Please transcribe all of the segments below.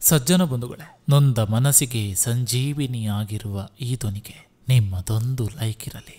ಸಜ್ಜನ ಬಂಧುಗಳೇ, ನೊಂದ ಮನಸ್ಸಿಗೆ ಸಂಜೀವಿನಿಯಾಗಿರುವ ಈ ಧ್ವನಿಗೆ ನಿಮ್ಮದೊಂದು ಲೈಕ್ ಇರಲಿ.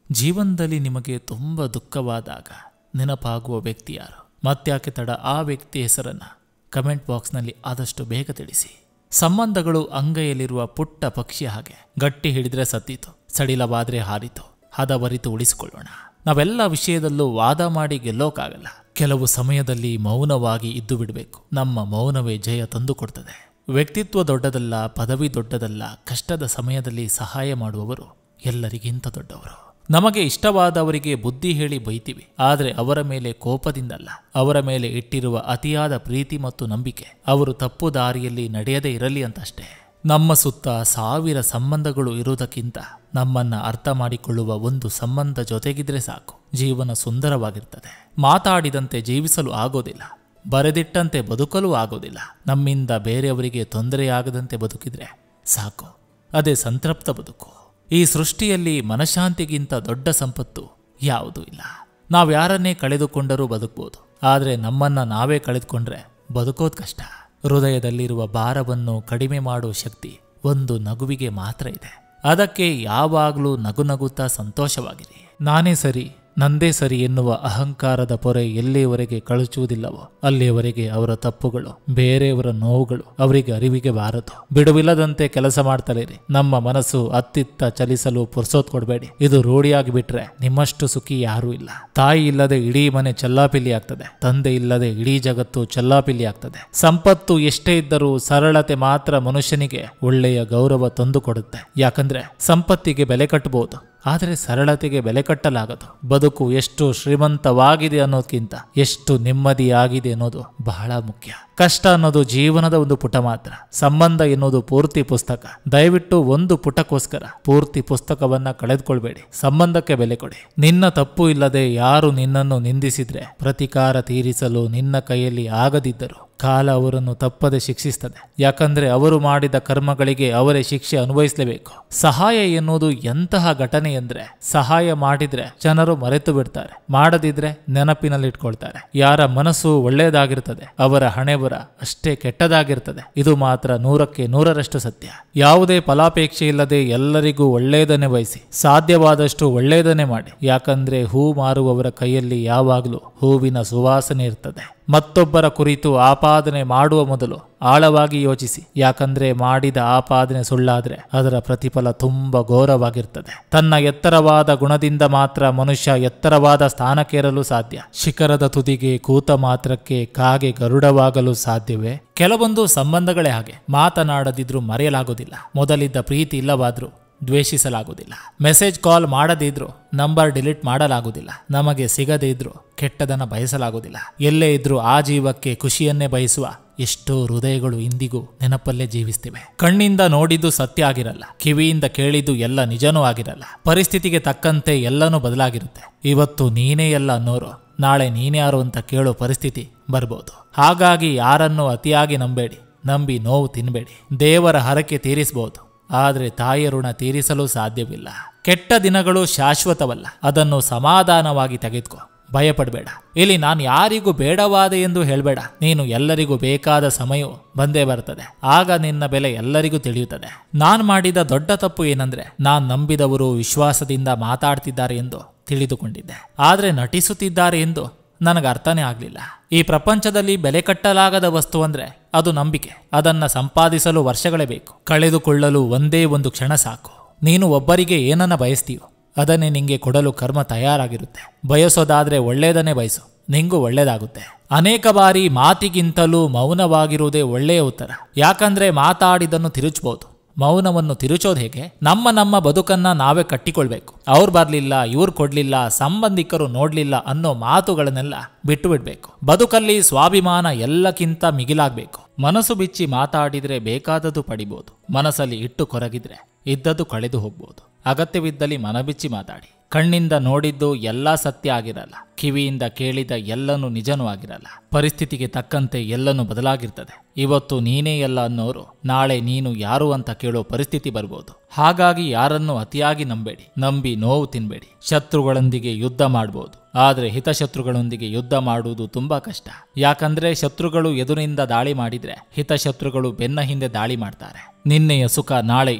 ಜೀವನದಲ್ಲಿ ನಿಮಗೆ ತುಂಬ ದುಃಖವಾದಾಗ ನೆನಪಾಗುವ ವ್ಯಕ್ತಿ ಯಾರು? ಮತ್ತ್ಯಾಕೆ ತಡ, ಆ ವ್ಯಕ್ತಿ ಹೆಸರನ್ನು ಕಮೆಂಟ್ ಬಾಕ್ಸ್ನಲ್ಲಿ ಆದಷ್ಟು ಬೇಗ ತಿಳಿಸಿ. ಸಂಬಂಧಗಳು ಅಂಗೈಯಲ್ಲಿರುವ ಪುಟ್ಟ ಪಕ್ಷಿ ಹಾಗೆ, ಗಟ್ಟಿ ಹಿಡಿದ್ರೆ ಸತ್ತಿತು, ಸಡಿಲವಾದ್ರೆ ಹಾರಿತು, ಹದವರಿತು ಉಳಿಸಿಕೊಳ್ಳೋಣ. ನಾವೆಲ್ಲ ವಿಷಯದಲ್ಲೂ ವಾದ ಮಾಡಿ ಗೆಲ್ಲೋಕ್ಕಾಗಲ್ಲ. ಕೆಲವು ಸಮಯದಲ್ಲಿ ಮೌನವಾಗಿ ಇದ್ದು ಬಿಡಬೇಕು. ನಮ್ಮ ಮೌನವೇ ಜಯ ತಂದುಕೊಡ್ತದೆ. ವ್ಯಕ್ತಿತ್ವ ದೊಡ್ಡದಲ್ಲ, ಪದವಿ ದೊಡ್ಡದಲ್ಲ. ಕಷ್ಟದ ಸಮಯದಲ್ಲಿ ಸಹಾಯ ಮಾಡುವವರು ಎಲ್ಲರಿಗಿಂತ ದೊಡ್ಡವರು. ನಮಗೆ ಇಷ್ಟವಾದವರಿಗೆ ಬುದ್ಧಿ ಹೇಳಿ ಬೈತೀವಿ, ಆದರೆ ಅವರ ಮೇಲೆ ಕೋಪದಿಂದಲ್ಲ, ಅವರ ಮೇಲೆ ಇಟ್ಟಿರುವ ಅತಿಯಾದ ಪ್ರೀತಿ ಮತ್ತು ನಂಬಿಕೆ ಅವರು ತಪ್ಪು ದಾರಿಯಲ್ಲಿ ನಡೆಯದೇ ಇರಲಿ ಅಂತಷ್ಟೇ. ನಮ್ಮ ಸುತ್ತ 1000 ಸಂಬಂಧಗಳು ಇರುವುದಕ್ಕಿಂತ ನಮ್ಮನ್ನ ಅರ್ಥ ಮಾಡಿಕೊಳ್ಳುವ ಒಂದು ಸಂಬಂಧ ಜೊತೆಗಿದ್ರೆ ಸಾಕು. ಜೀವನ ಸುಂದರವಾಗಿರ್ತದೆ. ಮಾತಾಡಿದಂತೆ ಜೀವಿಸಲು ಆಗೋದಿಲ್ಲ, ಬರೆದಿಟ್ಟಂತೆ ಬದುಕಲು ಆಗೋದಿಲ್ಲ. ನಮ್ಮಿಂದ ಬೇರೆಯವರಿಗೆ ತೊಂದರೆಯಾಗದಂತೆ ಬದುಕಿದ್ರೆ ಸಾಕು, ಅದೇ ಸಂತೃಪ್ತ ಬದುಕು. ಈ ಸೃಷ್ಟಿಯಲ್ಲಿ ಮನಃಶಾಂತಿಗಿಂತ ದೊಡ್ಡ ಸಂಪತ್ತು ಯಾವುದೂ ಇಲ್ಲ. ನಾವ್ಯಾರನ್ನೇ ಕಳೆದುಕೊಂಡರೂ ಬದುಕ್ಬೋದು, ಆದರೆ ನಮ್ಮನ್ನ ನಾವೇ ಕಳೆದುಕೊಂಡ್ರೆ ಬದುಕೋದು ಕಷ್ಟ. ಹೃದಯದಲ್ಲಿರುವ ಭಾರವನ್ನು ಕಡಿಮೆ ಮಾಡುವ ಶಕ್ತಿ ಒಂದು ನಗುವಿಗೆ ಮಾತ್ರ ಇದೆ. ಅದಕ್ಕೆ ಯಾವಾಗಲೂ ನಗುತ್ತಾ ಸಂತೋಷವಾಗಿರಿ. ನಾನೇ ಸರಿ, ನಂದೇ ಸರಿ ಎನ್ನುವ ಅಹಂಕಾರದ ಪೊರೆ ಎಲ್ಲಿಯವರೆಗೆ ಕಳಚುವುದಿಲ್ಲವೋ ಅಲ್ಲಿಯವರೆಗೆ ಅವರ ತಪ್ಪುಗಳು, ಬೇರೆಯವರ ನೋವುಗಳು ಅವರಿಗೆ ಅರಿವಿಗೆ ಬಾರದು. ಬಿಡುವಿಲ್ಲದಂತೆ ಕೆಲಸ ಮಾಡ್ತಲೇರಿ. ನಮ್ಮ ಮನಸ್ಸು ಅತ್ತಿತ್ತ ಚಲಿಸಲು ಪುರ್ಸೋತ್ ಕೊಡಬೇಡಿ. ಇದು ರೂಢಿಯಾಗಿ ಬಿಟ್ರೆ ನಿಮ್ಮಷ್ಟು ಸುಖಿ ಯಾರೂ ಇಲ್ಲ. ತಾಯಿ ಇಲ್ಲದೆ ಇಡೀ ಮನೆ ಚಲ್ಲಾಪಿಲ್ಲಿ ಆಗ್ತದೆ, ತಂದೆ ಇಲ್ಲದೆ ಇಡೀ ಜಗತ್ತು ಚಲ್ಲಾಪಿಲ್ಲಿ ಆಗ್ತದೆ. ಸಂಪತ್ತು ಎಷ್ಟೇ ಇದ್ದರೂ ಸರಳತೆ ಮಾತ್ರ ಮನುಷ್ಯನಿಗೆ ಒಳ್ಳೆಯ ಗೌರವ ತಂದು ಕೊಡುತ್ತೆ. ಯಾಕಂದ್ರೆ ಸಂಪತ್ತಿಗೆ ಬೆಲೆ ಕಟ್ಟಬಹುದು, ಆದರೆ ಸರಳತೆಗೆ ಬೆಲೆ ಕಟ್ಟಲಾಗದು. ಬದುಕು ಎಷ್ಟು ಶ್ರೀಮಂತವಾಗಿದೆ ಅನ್ನೋದಕ್ಕಿಂತ ಎಷ್ಟು ನೆಮ್ಮದಿಯಾಗಿದೆ ಅನ್ನೋದು ಬಹಳ ಮುಖ್ಯ. ಕಷ್ಟ ಅನ್ನೋದು ಜೀವನದ ಒಂದು ಪುಟ ಮಾತ್ರ. ಸಂಬಂಧ ಎನ್ನುವುದು ಪೂರ್ತಿ ಪುಸ್ತಕ. ದಯವಿಟ್ಟು ಒಂದು ಪುಟಕ್ಕೋಸ್ಕರ ಪೂರ್ತಿ ಪುಸ್ತಕವನ್ನ ಕಳೆದುಕೊಳ್ಬೇಡಿ. ಸಂಬಂಧಕ್ಕೆ ಬೆಲೆ ಕೊಡಿ. ನಿನ್ನ ತಪ್ಪು ಇಲ್ಲದೆ ಯಾರು ನಿನ್ನನ್ನು ನಿಂದಿಸಿದ್ರೆ ಪ್ರತಿಕಾರ ತೀರಿಸಲು ನಿನ್ನ ಕೈಯಲ್ಲಿ ಆಗದಿದ್ದರು ಕಾಲ ಅವರನ್ನು ತಪ್ಪದೆ ಶಿಕ್ಷಿಸ್ತದೆ. ಯಾಕಂದ್ರೆ ಅವರು ಮಾಡಿದ ಕರ್ಮಗಳಿಗೆ ಅವರೇ ಶಿಕ್ಷೆ ಅನುಭವಿಸಲೇಬೇಕು. ಸಹಾಯ ಎನ್ನುವುದು ಎಂತಹ ಘಟನೆ ಅಂದ್ರೆ, ಸಹಾಯ ಮಾಡಿದ್ರೆ ಜನರು ಮರೆತು ಬಿಡ್ತಾರೆ, ಮಾಡದಿದ್ರೆ ನೆನಪಿನಲ್ಲಿಟ್ಕೊಳ್ತಾರೆ. ಯಾರ ಮನಸ್ಸು ಒಳ್ಳೆಯದಾಗಿರ್ತದೆ ಅವರ ಹಣೆಬರ ಅಷ್ಟೇ ಕೆಟ್ಟದಾಗಿರ್ತದೆ. ಇದು ಮಾತ್ರ 100ಕ್ಕೆ 100ರಷ್ಟು ಸತ್ಯ. ಯಾವುದೇ ಫಲಾಪೇಕ್ಷೆ ಇಲ್ಲದೆ ಎಲ್ಲರಿಗೂ ಒಳ್ಳೆಯದನ್ನೇ ಬಯಸಿ, ಸಾಧ್ಯವಾದಷ್ಟು ಒಳ್ಳೆಯದನ್ನೇ ಮಾಡಿ. ಯಾಕಂದ್ರೆ ಹೂ ಮಾರುವವರ ಕೈಯಲ್ಲಿ ಯಾವಾಗಲೂ ಹೂವಿನ ಸುವಾಸನೆ ಇರ್ತದೆ. ಮತ್ತೊಬ್ಬರ ಕುರಿತು ಆಪಾದನೆ ಮಾಡುವ ಮೊದಲು ಆಳವಾಗಿ ಯೋಚಿಸಿ. ಯಾಕಂದ್ರೆ ಮಾಡಿದ ಆಪಾದನೆ ಸುಳ್ಳಾದ್ರೆ ಅದರ ಪ್ರತಿಫಲ ತುಂಬಾ ಘೋರವಾಗಿರ್ತದೆ. ತನ್ನ ಎತ್ತರವಾದ ಗುಣದಿಂದ ಮಾತ್ರ ಮನುಷ್ಯ ಎತ್ತರವಾದ ಸ್ಥಾನಕ್ಕೇರಲು ಸಾಧ್ಯ. ಶಿಖರದ ತುದಿಗೆ ಕೂತ ಮಾತ್ರಕ್ಕೆ ಕಾಗೆ ಗರುಡವಾಗಲು ಸಾಧ್ಯವೇ? ಕೆಲವೊಂದು ಸಂಬಂಧಗಳೇ ಹಾಗೆ. ಮಾತನಾಡದಿದ್ರೂ ಮರೆಯಲಾಗೋದಿಲ್ಲ. ಮೊದಲಿದ್ದ ಪ್ರೀತಿ ಇಲ್ಲವಾದ್ರೂ ದ್ವೇಷಿಸಲಾಗುವುದಿಲ್ಲ. ಮೆಸೇಜ್ ಕಾಲ್ ಮಾಡದೇ ಇದ್ರೂ ನಂಬರ್ ಡಿಲೀಟ್ ಮಾಡಲಾಗುವುದಿಲ್ಲ. ನಮಗೆ ಸಿಗದೇ ಇದ್ರೂ ಕೆಟ್ಟದನ್ನ ಬಯಸಲಾಗುವುದಿಲ್ಲ. ಎಲ್ಲೇ ಇದ್ರೂ ಆ ಜೀವಕ್ಕೆ ಖುಷಿಯನ್ನೇ ಬಯಸುವ ಎಷ್ಟೋ ಹೃದಯಗಳು ಇಂದಿಗೂ ನೆನಪಲ್ಲೇ ಜೀವಿಸ್ತಿವೆ. ಕಣ್ಣಿಂದ ನೋಡಿದ್ದು ಸತ್ಯ ಆಗಿರಲ್ಲ, ಕಿವಿಯಿಂದ ಕೇಳಿದ್ದು ಎಲ್ಲ ನಿಜನೂ ಆಗಿರಲ್ಲ. ಪರಿಸ್ಥಿತಿಗೆ ತಕ್ಕಂತೆ ಎಲ್ಲನೂ ಬದಲಾಗಿರುತ್ತೆ. ಇವತ್ತು ನೀನೇ ಎಲ್ಲ ಅನ್ನೋರು ನಾಳೆ ನೀನ್ಯಾರು ಅಂತ ಕೇಳೋ ಪರಿಸ್ಥಿತಿ ಬರ್ಬೋದು. ಹಾಗಾಗಿ ಯಾರನ್ನೂ ಅತಿಯಾಗಿ ನಂಬೇಡಿ, ನಂಬಿ ನೋವು ತಿನ್ಬೇಡಿ. ದೇವರ ಹರಕೆ ತೀರಿಸಬಹುದು, ಆದರೆ ತಾಯಿಯ ಋಣ ತೀರಿಸಲು ಸಾಧ್ಯವಿಲ್ಲ. ಕೆಟ್ಟ ದಿನಗಳು ಶಾಶ್ವತವಲ್ಲ, ಅದನ್ನು ಸಮಾಧಾನವಾಗಿ ತೆಗೆದುಕೋ. ಭಯಪಡಬೇಡ. ಇಲ್ಲಿ ನಾನು ಯಾರಿಗೂ ಬೇಡವಾದೆ ಎಂದು ಹೇಳಬೇಡ. ನೀನು ಎಲ್ಲರಿಗೂ ಬೇಕಾದ ಸಮಯವು ಬಂದೇ ಬರ್ತದೆ. ಆಗ ನಿನ್ನ ಬೆಲೆ ಎಲ್ಲರಿಗೂ ತಿಳಿಯುತ್ತದೆ. ನಾನು ಮಾಡಿದ ದೊಡ್ಡ ತಪ್ಪು ಏನಂದ್ರೆ, ನಾನು ನಂಬಿದವರು ವಿಶ್ವಾಸದಿಂದ ಮಾತಾಡ್ತಿದ್ದಾರೆ ಎಂದು ತಿಳಿದುಕೊಂಡಿದ್ದೆ, ಆದರೆ ನಟಿಸುತ್ತಿದ್ದಾರೆ ಎಂದು ನನಗೆ ಅರ್ಥನೇ ಆಗಲಿಲ್ಲ. ಈ ಪ್ರಪಂಚದಲ್ಲಿ ಬೆಲೆ ಕಟ್ಟಲಾಗದ ವಸ್ತು ಅಂದ್ರೆ ಅದು ನಂಬಿಕೆ. ಅದನ್ನ ಸಂಪಾದಿಸಲು ವರ್ಷಗಳೇ ಬೇಕು, ಕಳೆದುಕೊಳ್ಳಲು ಒಂದೇ ಒಂದು ಕ್ಷಣ ಸಾಕು. ನೀನು ಒಬ್ಬರಿಗೆ ಏನನ್ನ ಬಯಸ್ತೀಯೋ ಅದನ್ನೇ ನಿಂಗೆ ಕೊಡಲು ಕರ್ಮ ತಯಾರಾಗಿರುತ್ತೆ. ಬಯಸೋದಾದ್ರೆ ಒಳ್ಳೆಯದನ್ನೇ ಬಯಸು, ನಿಂಗೂ ಒಳ್ಳೇದಾಗುತ್ತೆ. ಅನೇಕ ಬಾರಿ ಮಾತಿಗಿಂತಲೂ ಮೌನವಾಗಿರುವುದೇ ಒಳ್ಳೆಯ ಉತ್ತರ. ಯಾಕಂದ್ರೆ ಮಾತಾಡಿದನ್ನು ತಿರುಚಬಹುದು, ಮೌನವನ್ನು ತಿರುಚೋದು ಹೇಗೆ? ನಮ್ಮ ಬದುಕನ್ನ ನಾವೇ ಕಟ್ಟಿಕೊಳ್ಬೇಕು. ಅವ್ರು ಬರ್ಲಿಲ್ಲ, ಇವ್ರು ಕೊಡ್ಲಿಲ್ಲ, ಸಂಬಂಧಿಕರು ನೋಡ್ಲಿಲ್ಲ ಅನ್ನೋ ಮಾತುಗಳನ್ನೆಲ್ಲ ಬಿಟ್ಟು ಬಿಡ್ಬೇಕು. ಬದುಕಲ್ಲಿ ಸ್ವಾಭಿಮಾನ ಎಲ್ಲಕ್ಕಿಂತ ಮಿಗಿಲಾಗಬೇಕು. ಮನಸ್ಸು ಬಿಚ್ಚಿ ಮಾತಾಡಿದ್ರೆ ಬೇಕಾದದ್ದು ಪಡಿಬಹುದು. ಮನಸ್ಸಲ್ಲಿ ಇಟ್ಟು ಕೊರಗಿದ್ರೆ ಇದ್ದದ್ದು ಕಳೆದು ಹೋಗ್ಬೋದು. ಅಗತ್ಯವಿದ್ದಲ್ಲಿ ಮನಬಿಚ್ಚಿ ಮಾತಾಡಿ. ಕಣ್ಣಿಂದ ನೋಡಿದ್ದು ಎಲ್ಲ ಸತ್ಯ ಆಗಿರಲ್ಲ, ಕಿವಿಯಿಂದ ಕೇಳಿದ ಎಲ್ಲನೂ ನಿಜನೂ ಆಗಿರಲ್ಲ. ಪರಿಸ್ಥಿತಿಗೆ ತಕ್ಕಂತೆ ಎಲ್ಲನೂ ಬದಲಾಗಿರ್ತದೆ. ಇವತ್ತು ನೀನೇ ಎಲ್ಲ ಅನ್ನೋರು ನಾಳೆ ನೀನು ಯಾರು ಅಂತ ಕೇಳೋ ಪರಿಸ್ಥಿತಿ ಬರ್ಬೋದು. ಹಾಗಾಗಿ ಯಾರನ್ನೂ ಅತಿಯಾಗಿ ನಂಬೇಡಿ, ನಂಬಿ ನೋವು ತಿನ್ಬೇಡಿ. ಶತ್ರುಗಳೊಂದಿಗೆ ಯುದ್ಧ ಮಾಡ್ಬೋದು, ಆದರೆ ಹಿತಶತ್ರುಗಳೊಂದಿಗೆ ಯುದ್ಧ ಮಾಡುವುದು ತುಂಬಾ ಕಷ್ಟ. ಯಾಕಂದ್ರೆ ಶತ್ರುಗಳು ಎದುರಿನಿಂದ ದಾಳಿ ಮಾಡಿದ್ರೆ ಹಿತಶತ್ರುಗಳು ಬೆನ್ನ ಹಿಂದೆ ದಾಳಿ ಮಾಡ್ತಾರೆ. ನಿನ್ನೆಯ ಸುಖ ನಾಳೆ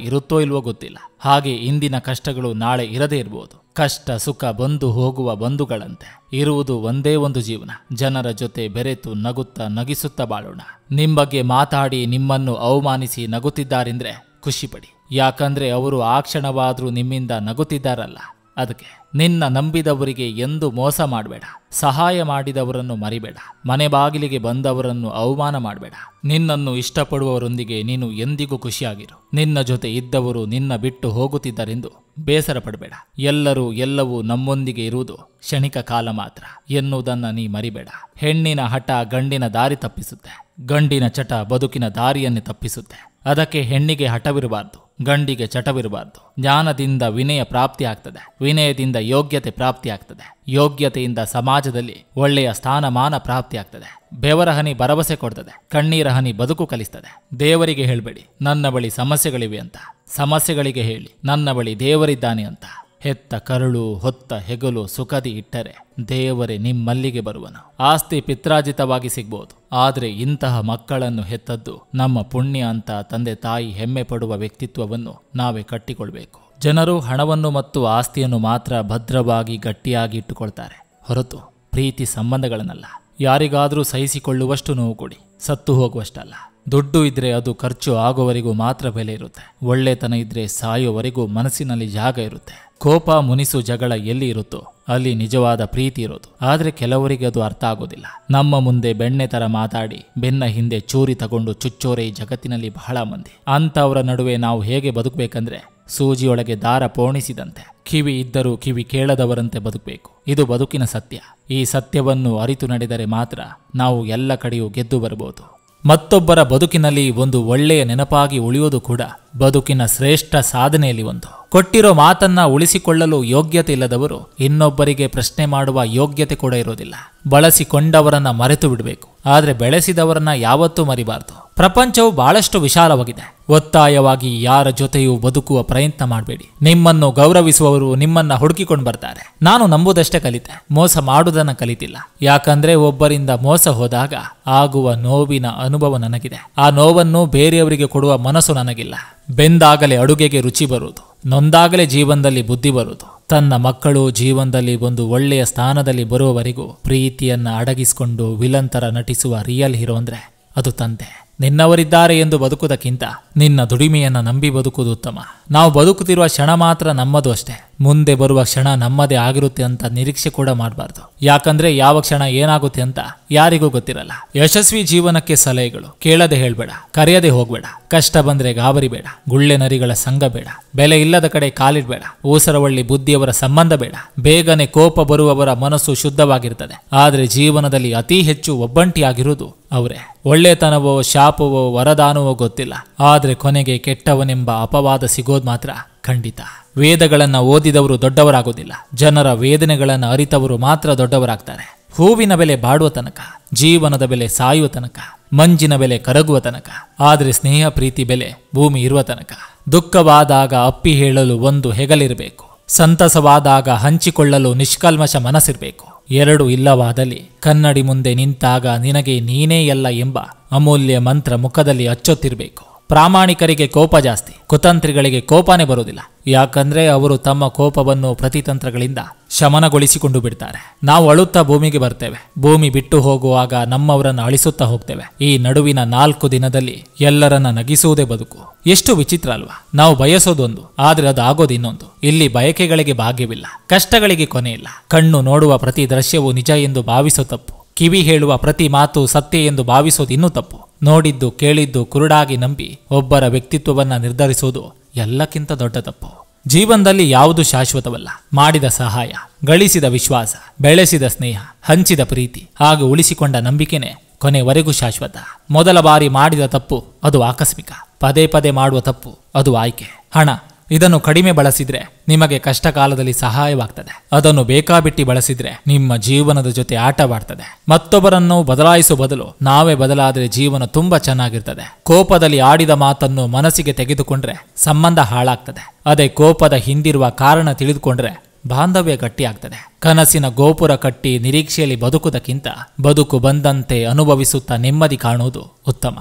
ಇರುತ್ತೋ ಇಲ್ವೋ ಗೊತ್ತಿಲ್ಲ, ಹಾಗೆ ಇಂದಿನ ಕಷ್ಟಗಳು ನಾಳೆ ಇರದೇ ಇರ್ಬೋದು. ಕಷ್ಟ ಸುಖ ಬಂದು ಹೋಗುವ ಬಂಧುಗಳಂತೆ. ಇರುವುದು ಒಂದೇ ಒಂದು ಜೀವನ, ಜನರ ಜೊತೆ ಬೆರೆತು ನಗುತ್ತಾ ನಗಿಸುತ್ತಾ ಬಾಳೋಣ. ನಿಮ್ಮ ಬಗ್ಗೆ ಮಾತಾಡಿ ನಿಮ್ಮನ್ನು ಅವಮಾನಿಸಿ ನಗುತ್ತಿದ್ದಾರೆಂದ್ರೆ ಖುಷಿಪಡಿ, ಯಾಕಂದ್ರೆ ಅವರು ಆ ಕ್ಷಣವಾದ್ರೂ ನಿಮ್ಮಿಂದ ನಗುತ್ತಿದ್ದಾರಲ್ಲ. ಅದಕ್ಕೆ ನಿನ್ನ ನಂಬಿದವರಿಗೆ ಎಂದು ಮೋಸ ಮಾಡಬೇಡ, ಸಹಾಯ ಮಾಡಿದವರನ್ನು ಮರಿಬೇಡ, ಮನೆ ಬಾಗಿಲಿಗೆ ಬಂದವರನ್ನು ಅವಮಾನ ಮಾಡಬೇಡ. ನಿನ್ನನ್ನು ಇಷ್ಟಪಡುವವರೊಂದಿಗೆ ನೀನು ಎಂದಿಗೂ ಖುಷಿಯಾಗಿರು. ನಿನ್ನ ಜೊತೆ ಇದ್ದವರು ನಿನ್ನ ಬಿಟ್ಟು ಹೋಗುತ್ತಿದ್ದರೆಂದು ಬೇಸರ ಪಡಬೇಡ. ಎಲ್ಲರೂ ಎಲ್ಲವೂ ನಮ್ಮೊಂದಿಗೆ ಇರುವುದು ಕ್ಷಣಿಕ ಕಾಲ ಮಾತ್ರ ಎನ್ನುವುದನ್ನು ನೀ ಮರಿಬೇಡ. ಹೆಣ್ಣಿನ ಹಠ ಗಂಡಿನ ದಾರಿ ತಪ್ಪಿಸುತ್ತೆ, ಗಂಡಿನ ಚಟ ಬದುಕಿನ ದಾರಿಯನ್ನೇ ತಪ್ಪಿಸುತ್ತೆ. ಅದಕ್ಕೆ ಹೆಣ್ಣಿಗೆ ಹಠವಿರಬಾರ್ದು, ಗಂಡಿಗೆ ಚಟವಿರಬಾರ್ದು. ಜ್ಞಾನದಿಂದ ವಿನಯ ಪ್ರಾಪ್ತಿ ಆಗ್ತದೆ, ವಿನಯದಿಂದ ಯೋಗ್ಯತೆ ಪ್ರಾಪ್ತಿ ಆಗ್ತದೆ, ಯೋಗ್ಯತೆಯಿಂದ ಸಮಾಜದಲ್ಲಿ ಒಳ್ಳೆಯ ಸ್ಥಾನಮಾನ ಪ್ರಾಪ್ತಿ ಆಗ್ತದೆ. ಬೆವರ ಹನಿ ಭರವಸೆ ಕೊಡ್ತದೆ, ಕಣ್ಣೀರ ಹನಿ ಬದುಕು ಕಲಿಸ್ತದೆ. ದೇವರಿಗೆ ಹೇಳಬೇಡಿ ನನ್ನ ಬಳಿ ಸಮಸ್ಯೆಗಳಿವೆ ಅಂತ, ಸಮಸ್ಯೆಗಳಿಗೆ ಹೇಳಿ ನನ್ನ ಬಳಿ ದೇವರಿದ್ದಾನೆ ಅಂತ. ಹೆತ್ತ ಕರುಳು ಹೊತ್ತ ಹೆಗಲು ಸುಖದಿ ಇಟ್ಟರೆ ದೇವರೇ ನಿಮ್ಮಲ್ಲಿಗೆ ಬರುವನು. ಆಸ್ತಿ ಪಿತ್ರಾಜಿತವಾಗಿ ಸಿಗ್ಬೋದು, ಆದರೆ ಇಂತಹ ಮಕ್ಕಳನ್ನು ಹೆತ್ತದ್ದು ನಮ್ಮ ಪುಣ್ಯ ಅಂತ ತಂದೆ ತಾಯಿ ಹೆಮ್ಮೆ ಪಡುವ ವ್ಯಕ್ತಿತ್ವವನ್ನು ನಾವೇ ಕಟ್ಟಿಕೊಳ್ಬೇಕು. ಜನರು ಹಣವನ್ನು ಮತ್ತು ಆಸ್ತಿಯನ್ನು ಮಾತ್ರ ಭದ್ರವಾಗಿ ಗಟ್ಟಿಯಾಗಿ ಇಟ್ಟುಕೊಳ್ತಾರೆ, ಹೊರತು ಪ್ರೀತಿ ಸಂಬಂಧಗಳನ್ನಲ್ಲ. ಯಾರಿಗಾದರೂ ಸಹಿಸಿಕೊಳ್ಳುವಷ್ಟು ನೋವು ಕೊಡಿ, ಸತ್ತು ಹೋಗುವಷ್ಟಲ್ಲ. ದುಡ್ಡು ಇದ್ರೆ ಅದು ಖರ್ಚು ಆಗುವವರೆಗೂ ಮಾತ್ರ ಬೆಲೆ ಇರುತ್ತೆ. ಒಳ್ಳೆತನ ಇದ್ರೆ ಸಾಯುವವರೆಗೂ ಮನಸ್ಸಿನಲ್ಲಿ ಜಾಗ ಇರುತ್ತೆ. ಕೋಪ ಮುನಿಸು ಜಗಳ ಎಲ್ಲಿ ಇರುತ್ತೋ ಅಲ್ಲಿ ನಿಜವಾದ ಪ್ರೀತಿ ಇರೋದು. ಆದರೆ ಕೆಲವರಿಗೆ ಅದು ಅರ್ಥ ಆಗೋದಿಲ್ಲ. ನಮ್ಮ ಮುಂದೆ ಬೆಣ್ಣೆ ತರ ಮಾತಾಡಿ ಬೆನ್ನ ಹಿಂದೆ ಚೂರಿ ತಗೊಂಡು ಚುಚ್ಚೋರೆ ಈ ಜಗತ್ತಿನಲ್ಲಿ ಬಹಳ ಮಂದಿ. ಅಂಥವರ ನಡುವೆ ನಾವು ಹೇಗೆ ಬದುಕಬೇಕಂದ್ರೆ ಸೂಜಿಯೊಳಗೆ ದಾರ ಪೋಣಿಸಿದಂತೆ, ಕಿವಿ ಇದ್ದರೂ ಕಿವಿ ಕೇಳದವರಂತೆ ಬದುಕಬೇಕು. ಇದು ಬದುಕಿನ ಸತ್ಯ. ಈ ಸತ್ಯವನ್ನು ಅರಿತು ನಡೆದರೆ ಮಾತ್ರ ನಾವು ಎಲ್ಲ ಕಡೆಯೂ ಗೆದ್ದು ಬರಬಹುದು. ಮತ್ತೊಬ್ಬರ ಬದುಕಿನಲ್ಲಿ ಒಂದು ಒಳ್ಳೆಯ ನೆನಪಾಗಿ ಉಳಿಯೋದು ಕೂಡ ಬದುಕಿನ ಶ್ರೇಷ್ಠ ಸಾಧನೆಯಲ್ಲಿ ಒಂದು. ಕೊಟ್ಟಿರೋ ಮಾತನ್ನ ಉಳಿಸಿಕೊಳ್ಳಲು ಯೋಗ್ಯತೆ ಇಲ್ಲದವರು ಇನ್ನೊಬ್ಬರಿಗೆ ಪ್ರಶ್ನೆ ಮಾಡುವ ಯೋಗ್ಯತೆ ಕೂಡ ಇರೋದಿಲ್ಲ. ಬಳಸಿಕೊಂಡವರನ್ನ ಮರೆತು ಬಿಡಬೇಕು, ಆದರೆ ಬೆಳೆಸಿದವರನ್ನ ಯಾವತ್ತೂ ಮರಿಬಾರ್ದು. ಪ್ರಪಂಚವು ಬಹಳಷ್ಟು ವಿಶಾಲವಾಗಿದೆ. ಒತ್ತಾಯವಾಗಿ ಯಾರ ಜೊತೆಯೂ ಬದುಕುವ ಪ್ರಯತ್ನ ಮಾಡಬೇಡಿ. ನಿಮ್ಮನ್ನು ಗೌರವಿಸುವವರು ನಿಮ್ಮನ್ನ ಹುಡುಕಿಕೊಂಡು ಬರ್ತಾರೆ. ನಾನು ನಂಬುದಷ್ಟೇ ಕಲಿತೆ, ಮೋಸ ಮಾಡುವುದನ್ನ ಕಲಿತಿಲ್ಲ. ಯಾಕಂದ್ರೆ ಒಬ್ಬರಿಂದ ಮೋಸ ಹೋದಾಗ ಆಗುವ ನೋವಿನ ಅನುಭವ ನನಗಿದೆ. ಆ ನೋವನ್ನು ಬೇರೆಯವರಿಗೆ ಕೊಡುವ ಮನಸ್ಸು ನನಗಿಲ್ಲ. ಬೆಂದಾಗಲೇ ಅಡುಗೆಗೆ ರುಚಿ ಬರುವುದು, ನೊಂದಾಗಲೇ ಜೀವನದಲ್ಲಿ ಬುದ್ಧಿ ಬರುವುದು. ತನ್ನ ಮಕ್ಕಳು ಜೀವನದಲ್ಲಿ ಒಂದು ಒಳ್ಳೆಯ ಸ್ಥಾನದಲ್ಲಿ ಬರುವವರೆಗೂ ಪ್ರೀತಿಯನ್ನ ಅಡಗಿಸಿಕೊಂಡು ವಿಲಂತರ ನಟಿಸುವ ರಿಯಲ್ ಹೀರೋ ಅಂದ್ರೆ ಅದು ತಂದೆ. ನಿನ್ನವರಿದ್ದಾರೆ ಎಂದು ಬದುಕುವುದಕ್ಕಿಂತ ನಿನ್ನ ದುಡಿಮೆಯನ್ನ ನಂಬಿ ಬದುಕುವುದು ಉತ್ತಮ. ನಾವು ಬದುಕುತ್ತಿರುವ ಕ್ಷಣ ಮಾತ್ರ ನಮ್ಮದು ಅಷ್ಟೇ. ಮುಂದೆ ಬರುವ ಕ್ಷಣ ನಮ್ಮದೇ ಆಗಿರುತ್ತೆ ಅಂತ ನಿರೀಕ್ಷೆ ಕೂಡ ಮಾಡಬಾರ್ದು. ಯಾಕಂದ್ರೆ ಯಾವ ಕ್ಷಣ ಏನಾಗುತ್ತೆ ಅಂತ ಯಾರಿಗೂ ಗೊತ್ತಿರಲ್ಲ. ಯಶಸ್ವಿ ಜೀವನಕ್ಕೆ ಸಲಹೆಗಳು ಕೇಳದೆ ಹೇಳ್ಬೇಡ, ಕರೆಯದೆ ಹೋಗ್ಬೇಡ. ಕಷ್ಟ ಬಂದ್ರೆ ಗಾಬರಿ ಬೇಡ, ಗುಳ್ಳೆ ನರಿಗಳ ಸಂಘ ಬೇಡ, ಬೆಲೆ ಇಲ್ಲದ ಕಡೆ ಕಾಲಿಡ್ಬೇಡ, ಊಸರವಳ್ಳಿ ಬುದ್ಧಿಯವರ ಸಂಬಂಧ ಬೇಡ. ಬೇಗನೆ ಕೋಪ ಬರುವವರ ಮನಸ್ಸು ಶುದ್ಧವಾಗಿರ್ತದೆ, ಆದರೆ ಜೀವನದಲ್ಲಿ ಅತಿ ಹೆಚ್ಚು ಒಬ್ಬಂಟಿಯಾಗಿರುವುದು ಅವರೇ. ಒಳ್ಳೆತನವೋ ಶಾಪವೋ ವರದಾನವೋ ಗೊತ್ತಿಲ್ಲ, ಆದರೆ ಕೊನೆಗೆ ಕೆಟ್ಟವನೆಂಬ ಅಪವಾದ ಸಿಗೋದು ಮಾತ್ರ ಖಂಡಿತ. ವೇದಗಳನ್ನ ಓದಿದವರು ದೊಡ್ಡವರಾಗೋದಿಲ್ಲ, ಜನರ ವೇದನೆಗಳನ್ನ ಅರಿತವರು ಮಾತ್ರ ದೊಡ್ಡವರಾಗ್ತಾರೆ. ಹೂವಿನ ಬೆಲೆ ಬಾಡುವ ತನಕ, ಜೀವನದ ಬೆಲೆ ಸಾಯುವ ತನಕ, ಮಂಜಿನ ಬೆಲೆ ಕರಗುವ ತನಕ, ಆದರೆ ಸ್ನೇಹ ಪ್ರೀತಿ ಬೆಲೆ ಭೂಮಿ ಇರುವ ತನಕ. ದುಃಖವಾದಾಗ ಅಪ್ಪಿ ಹೇಳಲು ಒಂದು ಹೆಗಲಿರಬೇಕು, ಸಂತಸವಾದಾಗ ಹಂಚಿಕೊಳ್ಳಲು ನಿಷ್ಕಲ್ಮಶ ಮನಸ್ಸಿರಬೇಕು. ಎರಡು ಇಲ್ಲವಾದಲ್ಲಿ ಕನ್ನಡಿ ಮುಂದೆ ನಿಂತಾಗ ನಿನಗೆ ನೀನೇ ಎಲ್ಲ ಎಂಬ ಅಮೂಲ್ಯ ಮಂತ್ರ ಮುಖದಲ್ಲಿ ಅಚ್ಚೊತ್ತಿರಬೇಕು. ಪ್ರಾಮಾಣಿಕರಿಗೆ ಕೋಪ ಜಾಸ್ತಿ, ಕುತಂತ್ರಿಗಳಿಗೆ ಕೋಪನೇ ಬರುವುದಿಲ್ಲ. ಯಾಕಂದ್ರೆ ಅವರು ತಮ್ಮ ಕೋಪವನ್ನು ಪ್ರತಿತಂತ್ರಗಳಿಂದ ಶಮನಗೊಳಿಸಿಕೊಂಡು ಬಿಡ್ತಾರೆ. ನಾವು ಅಳುತ್ತಾ ಭೂಮಿಗೆ ಬರ್ತೇವೆ, ಭೂಮಿ ಬಿಟ್ಟು ಹೋಗುವಾಗ ನಮ್ಮವರನ್ನು ಅಳಿಸುತ್ತಾ ಹೋಗ್ತೇವೆ. ಈ ನಡುವಿನ 4 ದಿನದಲ್ಲಿ ಎಲ್ಲರನ್ನ ನಗಿಸುವುದೇ ಬದುಕು. ಎಷ್ಟು ವಿಚಿತ್ರ ಅಲ್ವಾ? ನಾವು ಬಯಸೋದೊಂದು, ಆದ್ರೆ ಅದು ಆಗೋದು ಇನ್ನೊಂದು. ಇಲ್ಲಿ ಬಯಕೆಗಳಿಗೆ ಭಾಗ್ಯವಿಲ್ಲ, ಕಷ್ಟಗಳಿಗೆ ಕೊನೆ ಇಲ್ಲ. ಕಣ್ಣು ನೋಡುವ ಪ್ರತಿ ದೃಶ್ಯವೂ ನಿಜ ಎಂದು ಭಾವಿಸೋ ತಪ್ಪು. ಕಿವಿ ಹೇಳುವ ಪ್ರತಿ ಮಾತು ಸತ್ಯ ಎಂದು ಭಾವಿಸೋದು ಇನ್ನೂ ತಪ್ಪು. ನೋಡಿದ್ದು ಕೇಳಿದ್ದು ಕುರುಡಾಗಿ ನಂಬಿ ಒಬ್ಬರ ವ್ಯಕ್ತಿತ್ವವನ್ನ ನಿರ್ಧರಿಸೋದು ಎಲ್ಲಕ್ಕಿಂತ ದೊಡ್ಡ ತಪ್ಪು. ಜೀವನದಲ್ಲಿ ಯಾವುದು ಶಾಶ್ವತವಲ್ಲ. ಮಾಡಿದ ಸಹಾಯ, ಗಳಿಸಿದ ವಿಶ್ವಾಸ, ಬೆಳೆಸಿದ ಸ್ನೇಹ, ಹಂಚಿದ ಪ್ರೀತಿ ಹಾಗೂ ಉಳಿಸಿಕೊಂಡ ನಂಬಿಕೆನೆ ಕೊನೆವರೆಗೂ ಶಾಶ್ವತ. ಮೊದಲ ಬಾರಿ ಮಾಡಿದ ತಪ್ಪು ಅದು ಆಕಸ್ಮಿಕ, ಪದೇ ಪದೇ ಮಾಡುವ ತಪ್ಪು ಅದು ಆಯ್ಕೆ. ಹಣ ಇದನ್ನು ಕಡಿಮೆ ಬಳಸಿದ್ರೆ ನಿಮಗೆ ಕಷ್ಟ ಕಾಲದಲ್ಲಿ ಸಹಾಯವಾಗ್ತದೆ. ಅದನ್ನು ಬೇಕಾಬಿಟ್ಟಿ ಬಳಸಿದ್ರೆ ನಿಮ್ಮ ಜೀವನದ ಜೊತೆ ಆಟವಾಡ್ತದೆ. ಮತ್ತೊಬ್ಬರನ್ನು ಬದಲಾಯಿಸುವ ಬದಲು ನಾವೇ ಬದಲಾದರೆ ಜೀವನ ತುಂಬಾ ಚೆನ್ನಾಗಿರ್ತದೆ. ಕೋಪದಲ್ಲಿ ಆಡಿದ ಮಾತನ್ನು ಮನಸ್ಸಿಗೆ ತೆಗೆದುಕೊಂಡ್ರೆ ಸಂಬಂಧ ಹಾಳಾಗ್ತದೆ. ಅದೇ ಕೋಪದ ಹಿಂದಿರುವ ಕಾರಣ ತಿಳಿದುಕೊಂಡ್ರೆ ಬಾಂಧವ್ಯ ಗಟ್ಟಿಯಾಗ್ತದೆ. ಕನಸಿನ ಗೋಪುರ ಕಟ್ಟಿ ನಿರೀಕ್ಷೆಯಲ್ಲಿ ಬದುಕುವುದಕ್ಕಿಂತ ಬದುಕು ಬಂದಂತೆ ಅನುಭವಿಸುತ್ತಾ ನೆಮ್ಮದಿ ಕಾಣುವುದು ಉತ್ತಮ.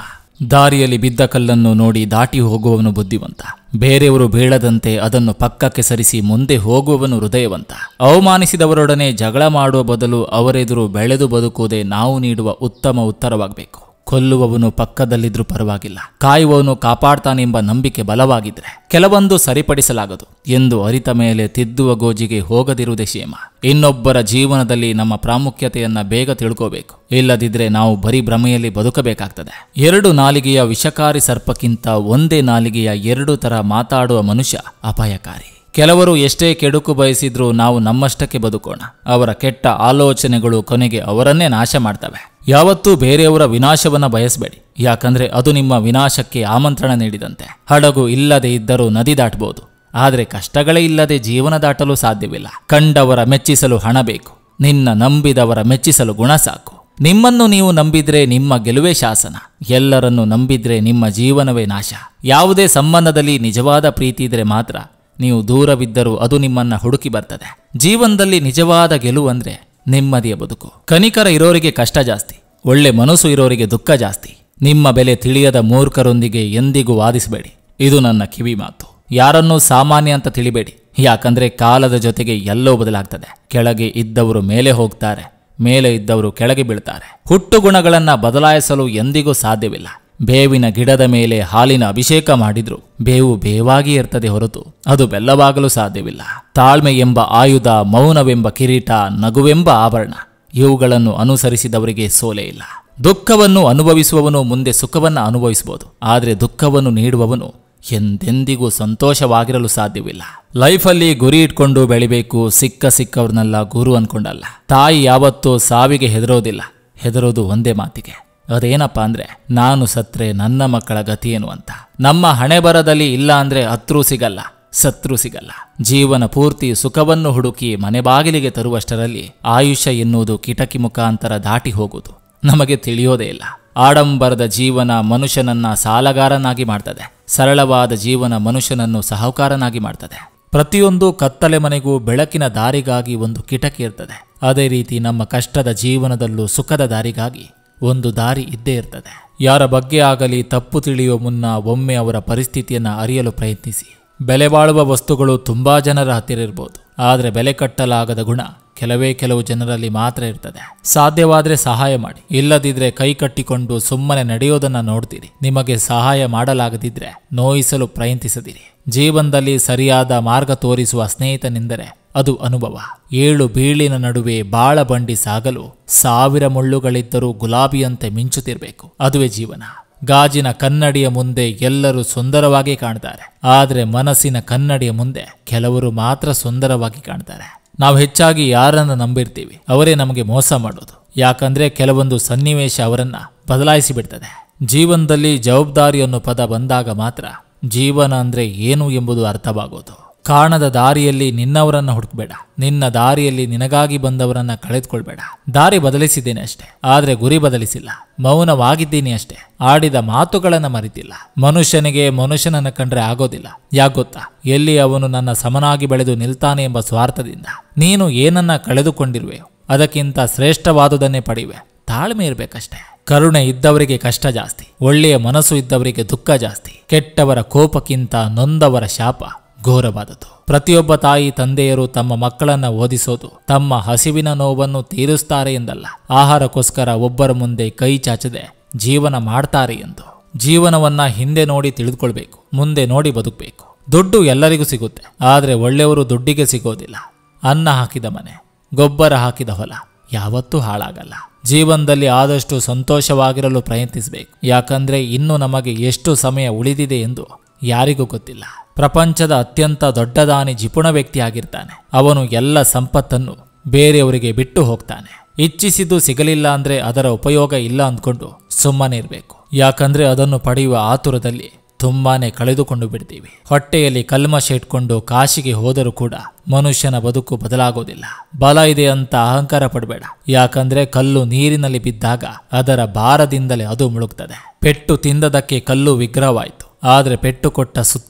ದಾರಿಯಲ್ಲಿ ಬಿದ್ದ ಕಲ್ಲನ್ನು ನೋಡಿ ದಾಟಿ ಹೋಗುವವನು ಬುದ್ಧಿವಂತ. ಬೇರೆಯವರು ಬೀಳದಂತೆ ಅದನ್ನು ಪಕ್ಕಕ್ಕೆ ಸರಿಸಿ ಮುಂದೆ ಹೋಗುವವನು ಹೃದಯವಂತ. ಅವಮಾನಿಸಿದವರೊಡನೆ ಜಗಳ ಮಾಡುವ ಬದಲು ಅವರೆದುರು ಬೆಳೆದು ಬದುಕುವುದೇ ನಾವು ನೀಡುವ ಉತ್ತಮ ಉತ್ತರವಾಗಬೇಕು. ಕೊಲ್ಲುವವನು ಪಕ್ಕದಲ್ಲಿದ್ರೂ ಪರವಾಗಿಲ್ಲ, ಕಾಯುವವನು ಕಾಪಾಡ್ತಾನೆಂಬ ನಂಬಿಕೆ ಬಲವಾಗಿದ್ರೆ ಕೆಲವೊಂದು ಸರಿಪಡಿಸಲಾಗದು ಎಂದು ಅರಿತ ಮೇಲೆ ತಿದ್ದುವ ಗೋಜಿಗೆ ಹೋಗದಿರುವುದೇ ಕ್ಷೇಮ. ಇನ್ನೊಬ್ಬರ ಜೀವನದಲ್ಲಿ ನಮ್ಮ ಪ್ರಾಮುಖ್ಯತೆಯನ್ನ ಬೇಗ ತಿಳ್ಕೋಬೇಕು. ಇಲ್ಲದಿದ್ರೆ ನಾವು ಬರೀ ಭ್ರಮೆಯಲ್ಲಿ ಬದುಕಬೇಕಾಗ್ತದೆ. 2 ನಾಲಿಗೆಯ ವಿಷಕಾರಿ ಸರ್ಪಕ್ಕಿಂತ ಒಂದೇ ನಾಲಿಗೆಯ 2 ತರ ಮಾತಾಡುವ ಮನುಷ್ಯ ಅಪಾಯಕಾರಿ. ಕೆಲವರು ಎಷ್ಟೇ ಕೆಡುಕು ಬಯಸಿದ್ರೂ ನಾವು ನಮ್ಮಷ್ಟಕ್ಕೆ ಬದುಕೋಣ. ಅವರ ಕೆಟ್ಟ ಆಲೋಚನೆಗಳು ಕೊನೆಗೆ ಅವರನ್ನೇ ನಾಶ ಮಾಡ್ತವೆ. ಯಾವತ್ತೂ ಬೇರೆಯವರ ವಿನಾಶವನ್ನ ಬಯಸಬೇಡಿ, ಯಾಕಂದ್ರೆ ಅದು ನಿಮ್ಮ ವಿನಾಶಕ್ಕೆ ಆಮಂತ್ರಣ ನೀಡಿದಂತೆ. ಹಡಗು ಇಲ್ಲದೆ ಇದ್ದರೂ ನದಿ ದಾಟಬಹುದು, ಆದರೆ ಕಷ್ಟಗಳೇ ಇಲ್ಲದೆ ಜೀವನ ದಾಟಲು ಸಾಧ್ಯವಿಲ್ಲ. ಕಂಡವರ ಮೆಚ್ಚಿಸಲು ಹಣ ಬೇಕು, ನಿನ್ನ ನಂಬಿದವರ ಮೆಚ್ಚಿಸಲು ಗುಣ ಸಾಕು. ನಿಮ್ಮನ್ನು ನೀವು ನಂಬಿದ್ರೆ ನಿಮ್ಮ ಗೆಲುವೇ ಶಾಸನ, ಎಲ್ಲರನ್ನು ನಂಬಿದ್ರೆ ನಿಮ್ಮ ಜೀವನವೇ ನಾಶ. ಯಾವುದೇ ಸಂಬಂಧದಲ್ಲಿ ನಿಜವಾದ ಪ್ರೀತಿ ಇದ್ರೆ ಮಾತ್ರ ನೀವು ದೂರವಿದ್ದರೂ ಅದು ನಿಮ್ಮನ್ನ ಹುಡುಕಿ ಬರ್ತದೆ. ಜೀವನದಲ್ಲಿ ನಿಜವಾದ ಗೆಲುವಂದ್ರೆ ನೆಮ್ಮದಿಯ ಬದುಕು. ಕನಿಕರ ಇರೋರಿಗೆ ಕಷ್ಟ ಜಾಸ್ತಿ, ಒಳ್ಳೆ ಮನಸ್ಸು ಇರೋರಿಗೆ ದುಃಖ ಜಾಸ್ತಿ. ನಿಮ್ಮ ಬೆಲೆ ತಿಳಿಯದ ಮೂರ್ಖರೊಂದಿಗೆ ಎಂದಿಗೂ ವಾದಿಸಬೇಡಿ, ಇದು ನನ್ನ ಕಿವಿ ಮಾತು. ಯಾರನ್ನೂ ಸಾಮಾನ್ಯ ಅಂತ ತಿಳಿಬೇಡಿ, ಯಾಕಂದ್ರೆ ಕಾಲದ ಜೊತೆಗೆ ಎಲ್ಲೋ ಬದಲಾಗ್ತದೆ. ಕೆಳಗೆ ಇದ್ದವರು ಮೇಲೆ ಹೋಗ್ತಾರೆ, ಮೇಲೆ ಇದ್ದವರು ಕೆಳಗೆ ಬೀಳ್ತಾರೆ. ಹುಟ್ಟು ಗುಣಗಳನ್ನ ಬದಲಾಯಿಸಲು ಎಂದಿಗೂ ಸಾಧ್ಯವಿಲ್ಲ. ಬೇವಿನ ಗಿಡದ ಮೇಲೆ ಹಾಲಿನ ಅಭಿಷೇಕ ಮಾಡಿದ್ರು ಬೇವು ಬೇವಾಗಿ ಇರ್ತದೆ ಹೊರತು ಅದು ಬೆಲ್ಲವಾಗಲು ಸಾಧ್ಯವಿಲ್ಲ. ತಾಳ್ಮೆ ಎಂಬ ಆಯುಧ, ಮೌನವೆಂಬ ಕಿರೀಟ, ನಗುವೆಂಬ ಆಭರಣ, ಇವುಗಳನ್ನು ಅನುಸರಿಸಿದವರಿಗೆ ಸೋಲೆ ಇಲ್ಲ. ದುಃಖವನ್ನು ಅನುಭವಿಸುವವನು ಮುಂದೆ ಸುಖವನ್ನ ಅನುಭವಿಸಬಹುದು, ಆದರೆ ದುಃಖವನ್ನು ನೀಡುವವನು ಎಂದೆಂದಿಗೂ ಸಂತೋಷವಾಗಿರಲು ಸಾಧ್ಯವಿಲ್ಲ. ಲೈಫಲ್ಲಿ ಗುರಿ ಇಟ್ಕೊಂಡು ಬೆಳಿಬೇಕು, ಸಿಕ್ಕವ್ರನ್ನೆಲ್ಲ ಗುರು ಅನ್ಕೊಂಡಲ್ಲ. ತಾಯಿ ಯಾವತ್ತೂ ಸಾವಿಗೆ ಹೆದರೋದಿಲ್ಲ, ಹೆದರೋದು ಒಂದೇ ಮಾತಿಗೆ. ಅದೇನಪ್ಪ ಅಂದ್ರೆ ನಾನು ಸತ್ರೆ ನನ್ನ ಮಕ್ಕಳ ಗತಿಯೇನು ಅಂತ. ನಮ್ಮ ಹಣೆ ಬರದಲ್ಲಿ ಇಲ್ಲ ಅಂದ್ರೆ ಅತ್ರೂ ಸಿಗಲ್ಲ, ಸತ್ರೂ ಸಿಗಲ್ಲ. ಜೀವನ ಪೂರ್ತಿ ಸುಖವನ್ನು ಹುಡುಕಿ ಮನೆ ಬಾಗಿಲಿಗೆ ತರುವಷ್ಟರಲ್ಲಿ ಆಯುಷ್ಯ ಎನ್ನುವುದು ಕಿಟಕಿ ಮುಖಾಂತರ ದಾಟಿ ಹೋಗುವುದು ನಮಗೆ ತಿಳಿಯೋದೇ ಇಲ್ಲ. ಆಡಂಬರದ ಜೀವನ ಮನುಷ್ಯನನ್ನ ಸಾಲಗಾರನಾಗಿ ಮಾಡ್ತದೆ, ಸರಳವಾದ ಜೀವನ ಮನುಷ್ಯನನ್ನು ಸಾಹುಕಾರನಾಗಿ ಮಾಡ್ತದೆ. ಪ್ರತಿಯೊಂದು ಕತ್ತಲೆ ಮನೆಗೂ ಬೆಳಕಿನ ದಾರಿಗಾಗಿ ಒಂದು ಕಿಟಕಿ ಇರ್ತದೆ. ಅದೇ ರೀತಿ ನಮ್ಮ ಕಷ್ಟದ ಜೀವನದಲ್ಲೂ ಸುಖದ ದಾರಿಗಾಗಿ ಒಂದು ದಾರಿ ಇದ್ದೇ ಇರ್ತದೆ. ಯಾರ ಬಗ್ಗೆ ಆಗಲಿ ತಪ್ಪು ತಿಳಿಯುವ ಮುನ್ನ ಒಮ್ಮೆ ಅವರ ಪರಿಸ್ಥಿತಿಯನ್ನ ಅರಿಯಲು ಪ್ರಯತ್ನಿಸಿ. ಬೆಲೆ ಬಾಳುವ ವಸ್ತುಗಳು ತುಂಬಾ ಜನರ ಹತ್ತಿರ ಇರ್ಬೋದು, ಆದರೆ ಬೆಲೆ ಕಟ್ಟಲಾಗದ ಗುಣ ಕೆಲವು ಜನರಲ್ಲಿ ಮಾತ್ರ ಇರ್ತದೆ. ಸಾಧ್ಯವಾದ್ರೆ ಸಹಾಯ ಮಾಡಿ, ಇಲ್ಲದಿದ್ರೆ ಕೈ ಕಟ್ಟಿಕೊಂಡು ಸುಮ್ಮನೆ ನಡೆಯೋದನ್ನ ನೋಡ್ತೀರಿ. ನಿಮಗೆ ಸಹಾಯ ಮಾಡಲಾಗದಿದ್ರೆ ನೋಯಿಸಲು ಪ್ರಯತ್ನಿಸದಿರಿ. ಜೀವನದಲ್ಲಿ ಸರಿಯಾದ ಮಾರ್ಗ ತೋರಿಸುವ ಸ್ನೇಹಿತನೆಂದರೆ ಅದು ಅನುಭವ. 7 ಬೀಳಿನ ನಡುವೆ ಬಾಳ ಬಂಡಿ ಸಾಗಲು 1000 ಮುಳ್ಳುಗಳಿದ್ದರೂ ಗುಲಾಬಿಯಂತೆ ಮಿಂಚುತ್ತಿರಬೇಕು, ಅದುವೇ ಜೀವನ. ಗಾಜಿನ ಕನ್ನಡಿಯ ಮುಂದೆ ಎಲ್ಲರೂ ಸುಂದರವಾಗಿ ಕಾಣ್ತಾರೆ, ಆದರೆ ಮನಸ್ಸಿನ ಕನ್ನಡಿಯ ಮುಂದೆ ಕೆಲವರು ಮಾತ್ರ ಸುಂದರವಾಗಿ ಕಾಣ್ತಾರೆ. ನಾವು ಹೆಚ್ಚಾಗಿ ಯಾರನ್ನ ನಂಬಿರ್ತೀವಿ ಅವರೇ ನಮಗೆ ಮೋಸ ಮಾಡೋದು, ಯಾಕಂದ್ರೆ ಕೆಲವೊಂದು ಸನ್ನಿವೇಶ ಅವರನ್ನ ಬದಲಾಯಿಸಿ ಬಿಡ್ತದೆ. ಜೀವನದಲ್ಲಿ ಜವಾಬ್ದಾರಿ ಅನ್ನೋ ಪದ ಬಂದಾಗ ಮಾತ್ರ ಜೀವನ ಅಂದ್ರೆ ಏನು ಎಂಬುದು ಅರ್ಥವಾಗೋದು. ಕಾಣದ ದಾರಿಯಲ್ಲಿ ನಿನ್ನವರನ್ನ ಹುಡುಕ್ಬೇಡ, ನಿನ್ನ ದಾರಿಯಲ್ಲಿ ನಿನಗಾಗಿ ಬಂದವರನ್ನ ಕಳೆದುಕೊಳ್ಬೇಡ. ದಾರಿ ಬದಲಿಸಿದ್ದೇನೆ ಅಷ್ಟೇ, ಆದ್ರೆ ಗುರಿ ಬದಲಿಸಿಲ್ಲ. ಮೌನವಾಗಿದ್ದೀನಿ ಅಷ್ಟೇ, ಆಡಿದ ಮಾತುಗಳನ್ನ ಮರಿತಿಲ್ಲ. ಮನುಷ್ಯನಿಗೆ ಮನುಷ್ಯನನ್ನ ಕಂಡ್ರೆ ಆಗೋದಿಲ್ಲ. ಯಾಕೆ ಗೊತ್ತಾ? ಎಲ್ಲಿ ಅವನು ನನ್ನ ಸಮನಾಗಿ ಬೆಳೆದು ನಿಲ್ತಾನೆ ಎಂಬ ಸ್ವಾರ್ಥದಿಂದ. ನೀನು ಏನನ್ನ ಕಳೆದುಕೊಂಡಿರುವೆಯೋ ಅದಕ್ಕಿಂತ ಶ್ರೇಷ್ಠವಾದುದನ್ನೇ ಪಡೆಯುವೆ. ತಾಳ್ಮೆ ಇರಬೇಕಷ್ಟೇ. ಕರುಣೆ ಇದ್ದವರಿಗೆ ಕಷ್ಟ ಜಾಸ್ತಿ, ಒಳ್ಳೆಯ ಮನಸ್ಸು ಇದ್ದವರಿಗೆ ದುಃಖ ಜಾಸ್ತಿ. ಕೆಟ್ಟವರ ಕೋಪಕ್ಕಿಂತ ನೊಂದವರ ಶಾಪ ಘೋರವಾದದ್ದು. ಪ್ರತಿಯೊಬ್ಬ ತಾಯಿ ತಂದೆಯರು ತಮ್ಮ ಮಕ್ಕಳನ್ನ ಓದಿಸೋದು ತಮ್ಮ ಹಸಿವಿನ ನೋವನ್ನು ತೀರಿಸ್ತಾರೆ ಎಂದಲ್ಲ, ಆಹಾರಕ್ಕೋಸ್ಕರ ಒಬ್ಬರ ಮುಂದೆ ಕೈ ಚಾಚದೆ ಜೀವನ ಮಾಡ್ತಾರೆ ಎಂದು. ಜೀವನವನ್ನ ಹಿಂದೆ ನೋಡಿ ತಿಳಿದುಕೊಳ್ಬೇಕು, ಮುಂದೆ ನೋಡಿ ಬದುಕಬೇಕು. ದುಡ್ಡು ಎಲ್ಲರಿಗೂ ಸಿಗುತ್ತೆ, ಆದರೆ ಒಳ್ಳೆಯವರು ದುಡ್ಡಿಗೆ ಸಿಗೋದಿಲ್ಲ. ಅನ್ನ ಹಾಕಿದ ಮನೆ, ಗೊಬ್ಬರ ಹಾಕಿದ ಹೊಲ ಯಾವತ್ತೂ ಹಾಳಾಗಲ್ಲ. ಜೀವನದಲ್ಲಿ ಆದಷ್ಟು ಸಂತೋಷವಾಗಿರಲು ಪ್ರಯತ್ನಿಸಬೇಕು, ಯಾಕಂದ್ರೆ ಇನ್ನು ನಮಗೆ ಎಷ್ಟು ಸಮಯ ಉಳಿದಿದೆ ಎಂದು ಯಾರಿಗೂ ಗೊತ್ತಿಲ್ಲ. ಪ್ರಪಂಚದ ಅತ್ಯಂತ ದೊಡ್ಡ ದಾನಿ ಜಿಪುಣ ವ್ಯಕ್ತಿಯಾಗಿರ್ತಾನೆ. ಅವನು ಎಲ್ಲ ಸಂಪತ್ತನ್ನು ಬೇರೆಯವರಿಗೆ ಬಿಟ್ಟು ಹೋಗ್ತಾನೆ. ಇಚ್ಛಿಸಿದ್ದು ಸಿಗಲಿಲ್ಲ ಅಂದ್ರೆ ಅದರ ಉಪಯೋಗ ಇಲ್ಲ ಅಂದ್ಕೊಂಡು ಸುಮ್ಮನೆ ಇರಬೇಕು, ಯಾಕಂದ್ರೆ ಅದನ್ನು ಪಡೆಯುವ ಆತುರದಲ್ಲಿ ತುಂಬಾನೇ ಕಳೆದುಕೊಂಡು ಬಿಡ್ತೀವಿ. ಹೊಟ್ಟೆಯಲ್ಲಿ ಕಲ್ಮಶ ಇಟ್ಕೊಂಡು ಕಾಶಿಗೆ ಹೋದರೂ ಕೂಡ ಮನುಷ್ಯನ ಬದುಕು ಬದಲಾಗೋದಿಲ್ಲ. ಬಲ ಇದೆ ಅಂತ ಅಹಂಕಾರ ಪಡಬೇಡ. ಯಾಕಂದ್ರೆ ಕಲ್ಲು ನೀರಿನಲ್ಲಿ ಬಿದ್ದಾಗ ಅದರ ಭಾರದಿಂದಲೇ ಅದು ಮುಳುಗ್ತದೆ. ಪೆಟ್ಟು ತಿಂದದಕ್ಕೆ ಕಲ್ಲು ವಿಗ್ರಹವಾಯಿತು, ಆದ್ರೆ ಪೆಟ್ಟು ಕೊಟ್ಟ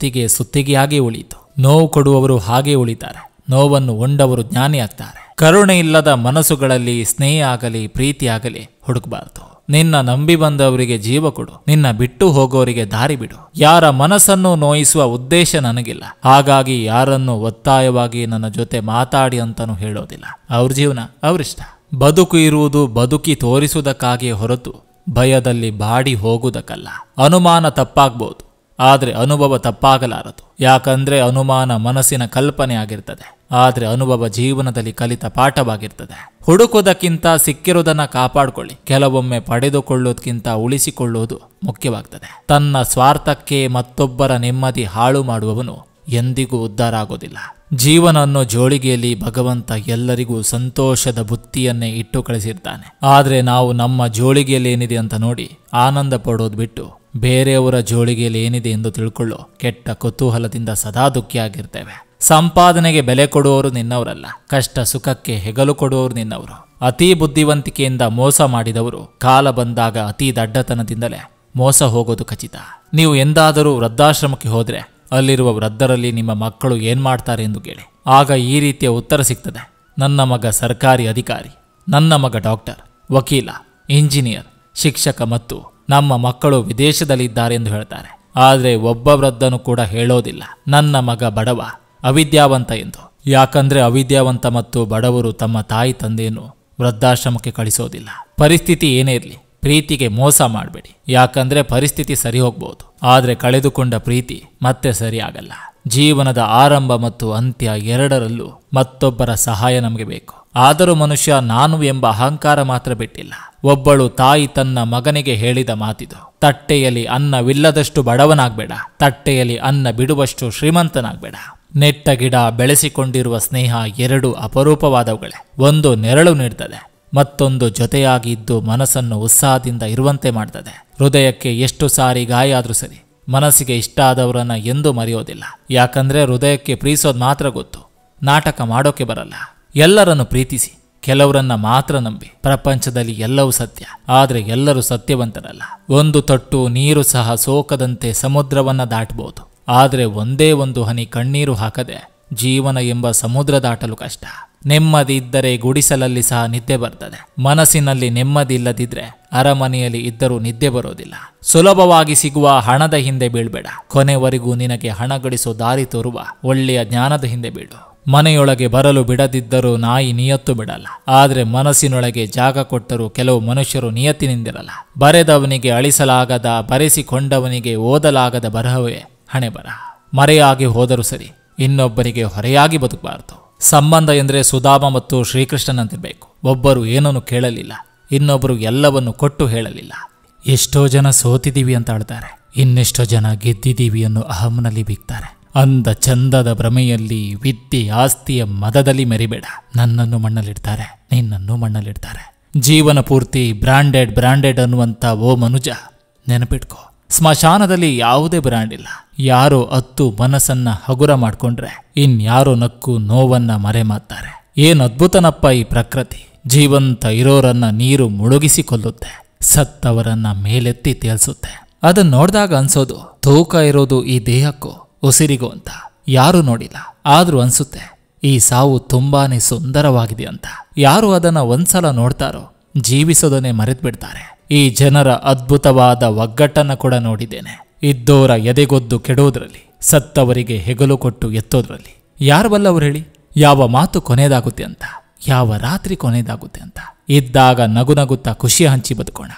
ಸುತ್ತಿಗೆಯಾಗಿ ಉಳಿಯಿತು. ನೋವು ಕೊಡುವವರು ಹಾಗೆ ಉಳಿತಾರೆ. ನೋವನ್ನು ಉಂಡವರು ಜ್ಞಾನಿ ಆಗ್ತಾರೆ. ಕರುಣೆ ಇಲ್ಲದ ಮನಸ್ಸುಗಳಲ್ಲಿ ಸ್ನೇಹ ಆಗಲಿ ಪ್ರೀತಿ ಆಗಲಿ ಹುಡುಕಬಾರದು. ನಿನ್ನ ನಂಬಿ ಬಂದವರಿಗೆ ಜೀವ ಕೊಡು, ನಿನ್ನ ಬಿಟ್ಟು ಹೋಗೋರಿಗೆ ದಾರಿ ಬಿಡು. ಯಾರ ಮನಸ್ಸನ್ನು ನೋಯಿಸುವ ಉದ್ದೇಶ ನನಗಿಲ್ಲ. ಹಾಗಾಗಿ ಯಾರನ್ನು ಒತ್ತಾಯವಾಗಿ ನನ್ನ ಜೊತೆ ಮಾತಾಡಿ ಅಂತಾನೂ ಹೇಳೋದಿಲ್ಲ. ಅವ್ರ ಜೀವನ ಅವರಿಷ್ಟ. ಬದುಕು ಇರುವುದು ಬದುಕಿ ತೋರಿಸುವುದಕ್ಕಾಗಿಯೇ ಹೊರತು ಭಯದಲ್ಲಿ ಬಾಡಿ ಹೋಗುವುದಕ್ಕಲ್ಲ. ಅನುಮಾನ ತಪ್ಪಾಗ್ಬೋದು, ಆದ್ರೆ ಅನುಭವ ತಪ್ಪಾಗಲಾರದು. ಯಾಕಂದ್ರೆ ಅನುಮಾನ ಮನಸ್ಸಿನ ಕಲ್ಪನೆ ಆಗಿರ್ತದೆ, ಆದ್ರೆ ಅನುಭವ ಜೀವನದಲ್ಲಿ ಕಲಿತ ಪಾಠವಾಗಿರ್ತದೆ. ಹುಡುಕೋದಕ್ಕಿಂತ ಸಿಕ್ಕಿರೋದನ್ನ ಕಾಪಾಡಿಕೊಳ್ಳಿ. ಕೆಲವೊಮ್ಮೆ ಪಡೆದುಕೊಳ್ಳೋದಕ್ಕಿಂತ ಉಳಿಸಿಕೊಳ್ಳುವುದು ಮುಖ್ಯವಾಗ್ತದೆ. ತನ್ನ ಸ್ವಾರ್ಥಕ್ಕೆ ಮತ್ತೊಬ್ಬರ ನೆಮ್ಮದಿ ಹಾಳು ಮಾಡುವವನು ಎಂದಿಗೂ ಉದ್ಧಾರ ಆಗೋದಿಲ್ಲ. ಜೀವನ ಅನ್ನೋ ಜೋಳಿಗೆಯಲ್ಲಿ ಭಗವಂತ ಎಲ್ಲರಿಗೂ ಸಂತೋಷದ ಬುತ್ತಿಯನ್ನೇ ಇಟ್ಟು ಕಳಿಸಿರ್ತಾನೆ. ಆದ್ರೆ ನಾವು ನಮ್ಮ ಜೋಳಿಗೆಯಲ್ಲಿ ಏನಿದೆ ಅಂತ ನೋಡಿ ಆನಂದ ಪಡೋದು ಬಿಟ್ಟು ಬೇರೆಯವರ ಜೋಳಿಗೆಯಲ್ಲಿ ಏನಿದೆ ಎಂದು ತಿಳ್ಕೊಳ್ಳೋ ಕೆಟ್ಟ ಕುತೂಹಲದಿಂದ ಸದಾ ದುಃಖಿಯಾಗಿರ್ತೇವೆ. ಸಂಪಾದನೆಗೆ ಬೆಲೆ ಕೊಡುವವರು ನಿನ್ನವರಲ್ಲ, ಕಷ್ಟ ಸುಖಕ್ಕೆ ಹೆಗಲು ಕೊಡುವವರು ನಿನ್ನವರು. ಅತೀ ಬುದ್ಧಿವಂತಿಕೆಯಿಂದ ಮೋಸ ಮಾಡಿದವರು ಕಾಲ ಬಂದಾಗ ಅತೀ ದಡ್ಡತನದಿಂದಲೇ ಮೋಸ ಹೋಗೋದು ಖಚಿತ. ನೀವು ಎಂದಾದರೂ ವೃದ್ಧಾಶ್ರಮಕ್ಕೆ ಹೋದ್ರೆ ಅಲ್ಲಿರುವ ವೃದ್ಧರಲ್ಲಿ ನಿಮ್ಮ ಮಕ್ಕಳು ಏನ್ ಮಾಡ್ತಾರೆ ಎಂದು ಕೇಳಿ. ಆಗ ಈ ರೀತಿಯ ಉತ್ತರ ಸಿಗ್ತದೆ: ನನ್ನ ಮಗ ಸರ್ಕಾರಿ ಅಧಿಕಾರಿ, ನನ್ನ ಮಗ ಡಾಕ್ಟರ್, ವಕೀಲ, ಇಂಜಿನಿಯರ್, ಶಿಕ್ಷಕ ಮತ್ತು ನಮ್ಮ ಮಕ್ಕಳು ವಿದೇಶದಲ್ಲಿದ್ದಾರೆ ಎಂದು ಹೇಳ್ತಾರೆ. ಆದರೆ ಒಬ್ಬ ವೃದ್ಧನು ಕೂಡ ಹೇಳೋದಿಲ್ಲ ನನ್ನ ಮಗ ಬಡವ, ಅವಿದ್ಯಾವಂತ ಎಂದು. ಯಾಕಂದ್ರೆ ಅವಿದ್ಯಾವಂತ ಮತ್ತು ಬಡವರು ತಮ್ಮ ತಾಯಿ ತಂದೆಯನ್ನು ವೃದ್ಧಾಶ್ರಮಕ್ಕೆ ಕಳಿಸೋದಿಲ್ಲ. ಪರಿಸ್ಥಿತಿ ಏನೇ ಇರಲಿ ಪ್ರೀತಿಗೆ ಮೋಸ ಮಾಡಬೇಡಿ. ಯಾಕಂದ್ರೆ ಪರಿಸ್ಥಿತಿ ಸರಿ ಹೋಗ್ಬೋದು, ಆದ್ರೆ ಕಳೆದುಕೊಂಡ ಪ್ರೀತಿ ಮತ್ತೆ ಸರಿ ಆಗಲ್ಲ. ಜೀವನದ ಆರಂಭ ಮತ್ತು ಅಂತ್ಯ ಎರಡರಲ್ಲೂ ಮತ್ತೊಬ್ಬರ ಸಹಾಯ ನಮಗೆ ಬೇಕು. ಆದರೂ ಮನುಷ್ಯ ನಾನು ಎಂಬ ಅಹಂಕಾರ ಮಾತ್ರ ಬಿಟ್ಟಿಲ್ಲ. ಒಬ್ಬಳು ತಾಯಿ ತನ್ನ ಮಗನಿಗೆ ಹೇಳಿದ ಮಾತಿದು: ತಟ್ಟೆಯಲ್ಲಿ ಅನ್ನವಿಲ್ಲದಷ್ಟು ಬಡವನಾಗ್ಬೇಡ, ತಟ್ಟೆಯಲ್ಲಿ ಅನ್ನ ಬಿಡುವಷ್ಟು ಶ್ರೀಮಂತನಾಗ್ಬೇಡ. ನೆಟ್ಟ ಗಿಡ ಬೆಳೆಸಿಕೊಂಡಿರುವ ಸ್ನೇಹ ಎರಡು ಅಪರೂಪವಾದವುಗಳೇ. ಒಂದು ನೆರಳು ನೀಡ್ತದೆ, ಮತ್ತೊಂದು ಜೊತೆಯಾಗಿ ಇದ್ದು ಮನಸ್ಸನ್ನು ಉತ್ಸಾಹದಿಂದ ಇರುವಂತೆ ಮಾಡ್ತದೆ. ಹೃದಯಕ್ಕೆ ಎಷ್ಟು ಸಾರಿ ಗಾಯ ಆದ್ರೂ ಸರಿ, ಮನಸ್ಸಿಗೆ ಇಷ್ಟ ಆದವರನ್ನ ಎಂದೂ ಮರೆಯೋದಿಲ್ಲ. ಯಾಕಂದ್ರೆ ಹೃದಯಕ್ಕೆ ಪ್ರೀತಿಸೋದು ಮಾತ್ರ ಗೊತ್ತು, ನಾಟಕ ಮಾಡೋಕೆ ಬರಲ್ಲ. ಎಲ್ಲರನ್ನು ಪ್ರೀತಿಸಿ, ಕೆಲವರನ್ನ ಮಾತ್ರ ನಂಬಿ. ಪ್ರಪಂಚದಲ್ಲಿ ಎಲ್ಲವೂ ಸತ್ಯ, ಆದ್ರೆ ಎಲ್ಲರೂ ಸತ್ಯವಂತರಲ್ಲ. ಒಂದು ತೊಟ್ಟು ನೀರು ಸಹ ಸೋಕದಂತೆ ಸಮುದ್ರವನ್ನ ದಾಟಬಹುದು, ಆದ್ರೆ ಒಂದೇ ಒಂದು ಹನಿ ಕಣ್ಣೀರು ಹಾಕದೆ ಜೀವನ ಎಂಬ ಸಮುದ್ರ ದಾಟಲು ಕಷ್ಟ. ನೆಮ್ಮದಿ ಇದ್ದರೆ ಗುಡಿಸಲಲ್ಲಿ ಸಹ ನಿದ್ದೆ ಬರ್ತದೆ. ಮನಸ್ಸಿನಲ್ಲಿ ನೆಮ್ಮದಿ ಇಲ್ಲದಿದ್ರೆ ಅರಮನೆಯಲ್ಲಿ ಇದ್ದರೂ ನಿದ್ದೆ ಬರೋದಿಲ್ಲ. ಸುಲಭವಾಗಿ ಸಿಗುವ ಹಣದ ಹಿಂದೆ ಬೀಳ್ಬೇಡ. ಕೊನೆವರೆಗೂ ನಿನಗೆ ಹಣ ಗಳಿಸೋ ದಾರಿ ತೋರುವ ಒಳ್ಳೆಯ ಜ್ಞಾನದ ಹಿಂದೆ ಬೀಳು. ಮನೆಯೊಳಗೆ ಬರಲು ಬಿಡದಿದ್ದರೂ ನಾಯಿ ನಿಯತ್ತು ಬಿಡಲ್ಲ, ಆದ್ರೆ ಮನಸ್ಸಿನೊಳಗೆ ಜಾಗ ಕೊಟ್ಟರೂ ಕೆಲವು ಮನುಷ್ಯರು ನಿಯತ್ತಿನಿಂದಿರಲ್ಲ. ಬರೆದವನಿಗೆ ಅಳಿಸಲಾಗದ, ಬರೆಸಿಕೊಂಡವನಿಗೆ ಓದಲಾಗದ ಬರಹವೇ ಹಣೆ ಬರಹ. ಮರೆಯಾಗಿ ಹೋದರೂ ಸರಿ, ಇನ್ನೊಬ್ಬರಿಗೆ ಹೊರೆಯಾಗಿ ಬದುಕಬಾರದು. ಸಂಬಂಧ ಎಂದರೆ ಸುಧಾಮ ಮತ್ತು ಶ್ರೀಕೃಷ್ಣನಂತಿರಬೇಕು. ಒಬ್ಬರು ಏನನ್ನು ಕೇಳಲಿಲ್ಲ, ಇನ್ನೊಬ್ಬರು ಎಲ್ಲವನ್ನು ಕೊಟ್ಟು ಹೇಳಲಿಲ್ಲ. ಎಷ್ಟೋ ಜನ ಸೋತಿದ್ದೀವಿ ಅಂತ ಆಡ್ತಾರೆ, ಇನ್ನೆಷ್ಟೋ ಜನ ಗೆದ್ದಿದ್ದೀವಿ ಅನ್ನೋ ಅಹಂನಲ್ಲಿ ಬೀಗ್ತಾರೆ. ಅಂದ ಚಂದದ ಭ್ರಮೆಯಲ್ಲಿ, ವಿದ್ಯೆ ಆಸ್ತಿಯ ಮದದಲ್ಲಿ ಮೆರಿಬೇಡ. ನನ್ನನ್ನು ಮಣ್ಣಲ್ಲಿಡ್ತಾರೆ, ನಿನ್ನನ್ನು ಮಣ್ಣಲ್ಲಿಡ್ತಾರೆ. ಜೀವನ ಪೂರ್ತಿ ಬ್ರಾಂಡೆಡ್ ಅನ್ನುವಂಥ ಓ ಮನುಜ, ನೆನಪಿಟ್ಕೋ, ಸ್ಮಶಾನದಲ್ಲಿ ಯಾವುದೇ ಬ್ರ್ಯಾಂಡ್ ಇಲ್ಲ. ಯಾರೋ ಅತ್ತು ಮನಸ್ಸನ್ನ ಹಗುರ ಮಾಡ್ಕೊಂಡ್ರೆ ಇನ್ಯಾರೋ ನಕ್ಕು ನೋವನ್ನ ಮರೆ ಮಾತ್ತಾರೆ. ಏನ್ ಅದ್ಭುತನಪ್ಪ ಈ ಪ್ರಕೃತಿ. ಜೀವಂತ ಇರೋರನ್ನ ನೀರು ಮುಳುಗಿಸಿ ಕೊಲ್ಲುತ್ತೆ, ಸತ್ತವರನ್ನ ಮೇಲೆತ್ತಿ ತೇಲ್ಸುತ್ತೆ. ಅದನ್ನ ನೋಡಿದಾಗ ಅನ್ಸೋದು, ತೂಕ ಇರೋದು ಈ ದೇಹಕ್ಕೋ ಉಸಿರಿಗೋ ಅಂತ. ಯಾರು ನೋಡಿಲ್ಲ, ಆದ್ರೂ ಅನ್ಸುತ್ತೆ ಈ ಸಾವು ತುಂಬಾನೇ ಸುಂದರವಾಗಿದೆ ಅಂತ. ಯಾರು ಅದನ್ನ ಒಂದ್ಸಲ ನೋಡ್ತಾರೋ ಜೀವಿಸೋದನ್ನೇ ಮರೆತು ಬಿಡ್ತಾರೆ. ಈ ಜನರ ಅದ್ಭುತವಾದ ಒಗ್ಗಟ್ಟನ್ನ ಕೂಡ ನೋಡಿದ್ದೇನೆ. ಇದ್ದೋರ ಎದೆಗೊದ್ದು ಕೆಡೋದ್ರಲ್ಲಿ, ಸತ್ತವರಿಗೆ ಹೆಗಲು ಕೊಟ್ಟು ಎತ್ತೋದ್ರಲ್ಲಿ. ಯಾರು ಬಲ್ಲವರು ಹೇಳಿ, ಯಾವ ಮಾತು ಕೊನೆಯದಾಗುತ್ತೆ ಅಂತ, ಯಾವ ರಾತ್ರಿ ಕೊನೆಯದಾಗುತ್ತೆ ಅಂತ. ಇದ್ದಾಗ ನಗುತ್ತಾ ಖುಷಿ ಹಂಚಿ ಬದುಕೋಣ.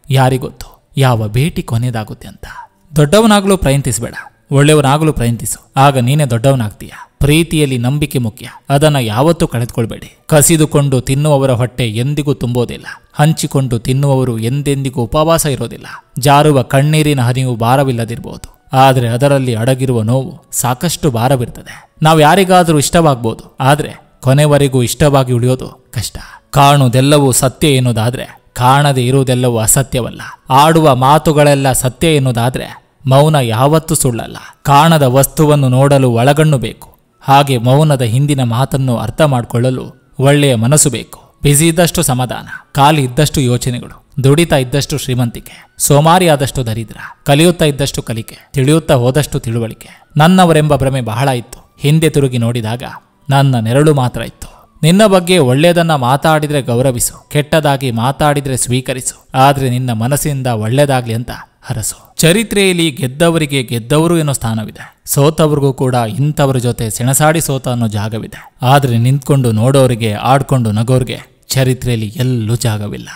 ಯಾರಿಗೊತ್ತು ಯಾವ ಭೇಟಿ ಕೊನೆಯದಾಗುತ್ತೆ ಅಂತ. ದೊಡ್ಡವನಾಗಲು ಪ್ರಯತ್ನಿಸಬೇಡ, ಒಳ್ಳೆಯವನಾಗಲು ಪ್ರಯತ್ನಿಸು, ಆಗ ನೀನೇ ದೊಡ್ಡವನಾಗ್ತೀಯ. ಪ್ರೀತಿಯಲ್ಲಿ ನಂಬಿಕೆ ಮುಖ್ಯ, ಅದನ್ನ ಯಾವತ್ತೂ ಕಳೆದುಕೊಳ್ಬೇಡಿ. ಕಸಿದುಕೊಂಡು ತಿನ್ನುವವರ ಹೊಟ್ಟೆ ಎಂದಿಗೂ ತುಂಬೋದಿಲ್ಲ, ಹಂಚಿಕೊಂಡು ತಿನ್ನುವವರು ಎಂದೆಂದಿಗೂ ಉಪವಾಸ ಇರೋದಿಲ್ಲ. ಜಾರುವ ಕಣ್ಣೀರಿನ ಹನಿವು ಭಾರವಿಲ್ಲದಿರಬಹುದು, ಆದರೆ ಅದರಲ್ಲಿ ಅಡಗಿರುವ ನೋವು ಸಾಕಷ್ಟು ಭಾರವಿರ್ತದೆ. ನಾವು ಯಾರಿಗಾದರೂ ಇಷ್ಟವಾಗ್ಬೋದು, ಆದ್ರೆ ಕೊನೆವರೆಗೂ ಇಷ್ಟವಾಗಿ ಉಳಿಯೋದು ಕಷ್ಟ. ಕಾಣುವುದೆಲ್ಲವೂ ಸತ್ಯ ಎನ್ನುವುದಾದ್ರೆ ಕಾಣದೆ ಇರುವುದೆಲ್ಲವೂ ಅಸತ್ಯವಲ್ಲ. ಆಡುವ ಮಾತುಗಳೆಲ್ಲ ಸತ್ಯ ಎನ್ನುವುದಾದ್ರೆ ಮೌನ ಯಾವತ್ತೂ ಸುಳ್ಳಲ್ಲ. ಕಾಣದ ವಸ್ತುವನ್ನು ನೋಡಲು ಒಳಗಣ್ಣು ಬೇಕು. ಹಾಗೆ ಮೌನದ ಹಿಂದಿನ ಮಾತನ್ನು ಅರ್ಥ ಮಾಡಿಕೊಳ್ಳಲು ಒಳ್ಳೆಯ ಮನಸ್ಸು ಬೇಕು. ಬಿಸಿ ಇದ್ದಷ್ಟು ಸಮಾಧಾನ, ಖಾಲಿ ಇದ್ದಷ್ಟು ಯೋಚನೆಗಳು, ದುಡಿತಾ ಇದ್ದಷ್ಟು ಶ್ರೀಮಂತಿಕೆ, ಸೋಮಾರಿ ಆದಷ್ಟು ದರಿದ್ರ, ಕಲಿಯುತ್ತಾ ಇದ್ದಷ್ಟು ಕಲಿಕೆ, ತಿಳಿಯುತ್ತಾ ಹೋದಷ್ಟು ತಿಳುವಳಿಕೆ. ನನ್ನವರೆಂಬ ಭ್ರಮೆ ಬಹಳ ಇತ್ತು. ಹಿಂದೆ ತಿರುಗಿ ನೋಡಿದಾಗ ನನ್ನ ನೆರಳು ಮಾತ್ರ ಇತ್ತು. ನಿನ್ನ ಬಗ್ಗೆ ಒಳ್ಳೆಯದನ್ನ ಮಾತಾಡಿದ್ರೆ ಗೌರವಿಸು, ಕೆಟ್ಟದಾಗಿ ಮಾತಾಡಿದ್ರೆ ಸ್ವೀಕರಿಸು. ಆದ್ರೆ ನಿನ್ನ ಮನಸ್ಸಿಂದ ಒಳ್ಳೆಯದಾಗ್ಲಿ ಅಂತ ಹರಸು. ಚರಿತ್ರೆಯಲ್ಲಿ ಗೆದ್ದವರಿಗೆ ಗೆದ್ದವರು ಅನ್ನೋ ಸ್ಥಾನವಿದೆ. ಸೋತವ್ರಿಗೂ ಕೂಡ ಇಂಥವ್ರ ಜೊತೆ ಸೆಣಸಾಡಿ ಸೋತ ಅನ್ನೋ ಜಾಗವಿದೆ. ಆದ್ರೆ ನಿಂತ್ಕೊಂಡು ನೋಡೋರಿಗೆ, ಆಡ್ಕೊಂಡು ನಗೋರ್ಗೆ ಚರಿತ್ರೆಯಲ್ಲಿ ಎಲ್ಲೂ ಜಾಗವಿಲ್ಲ.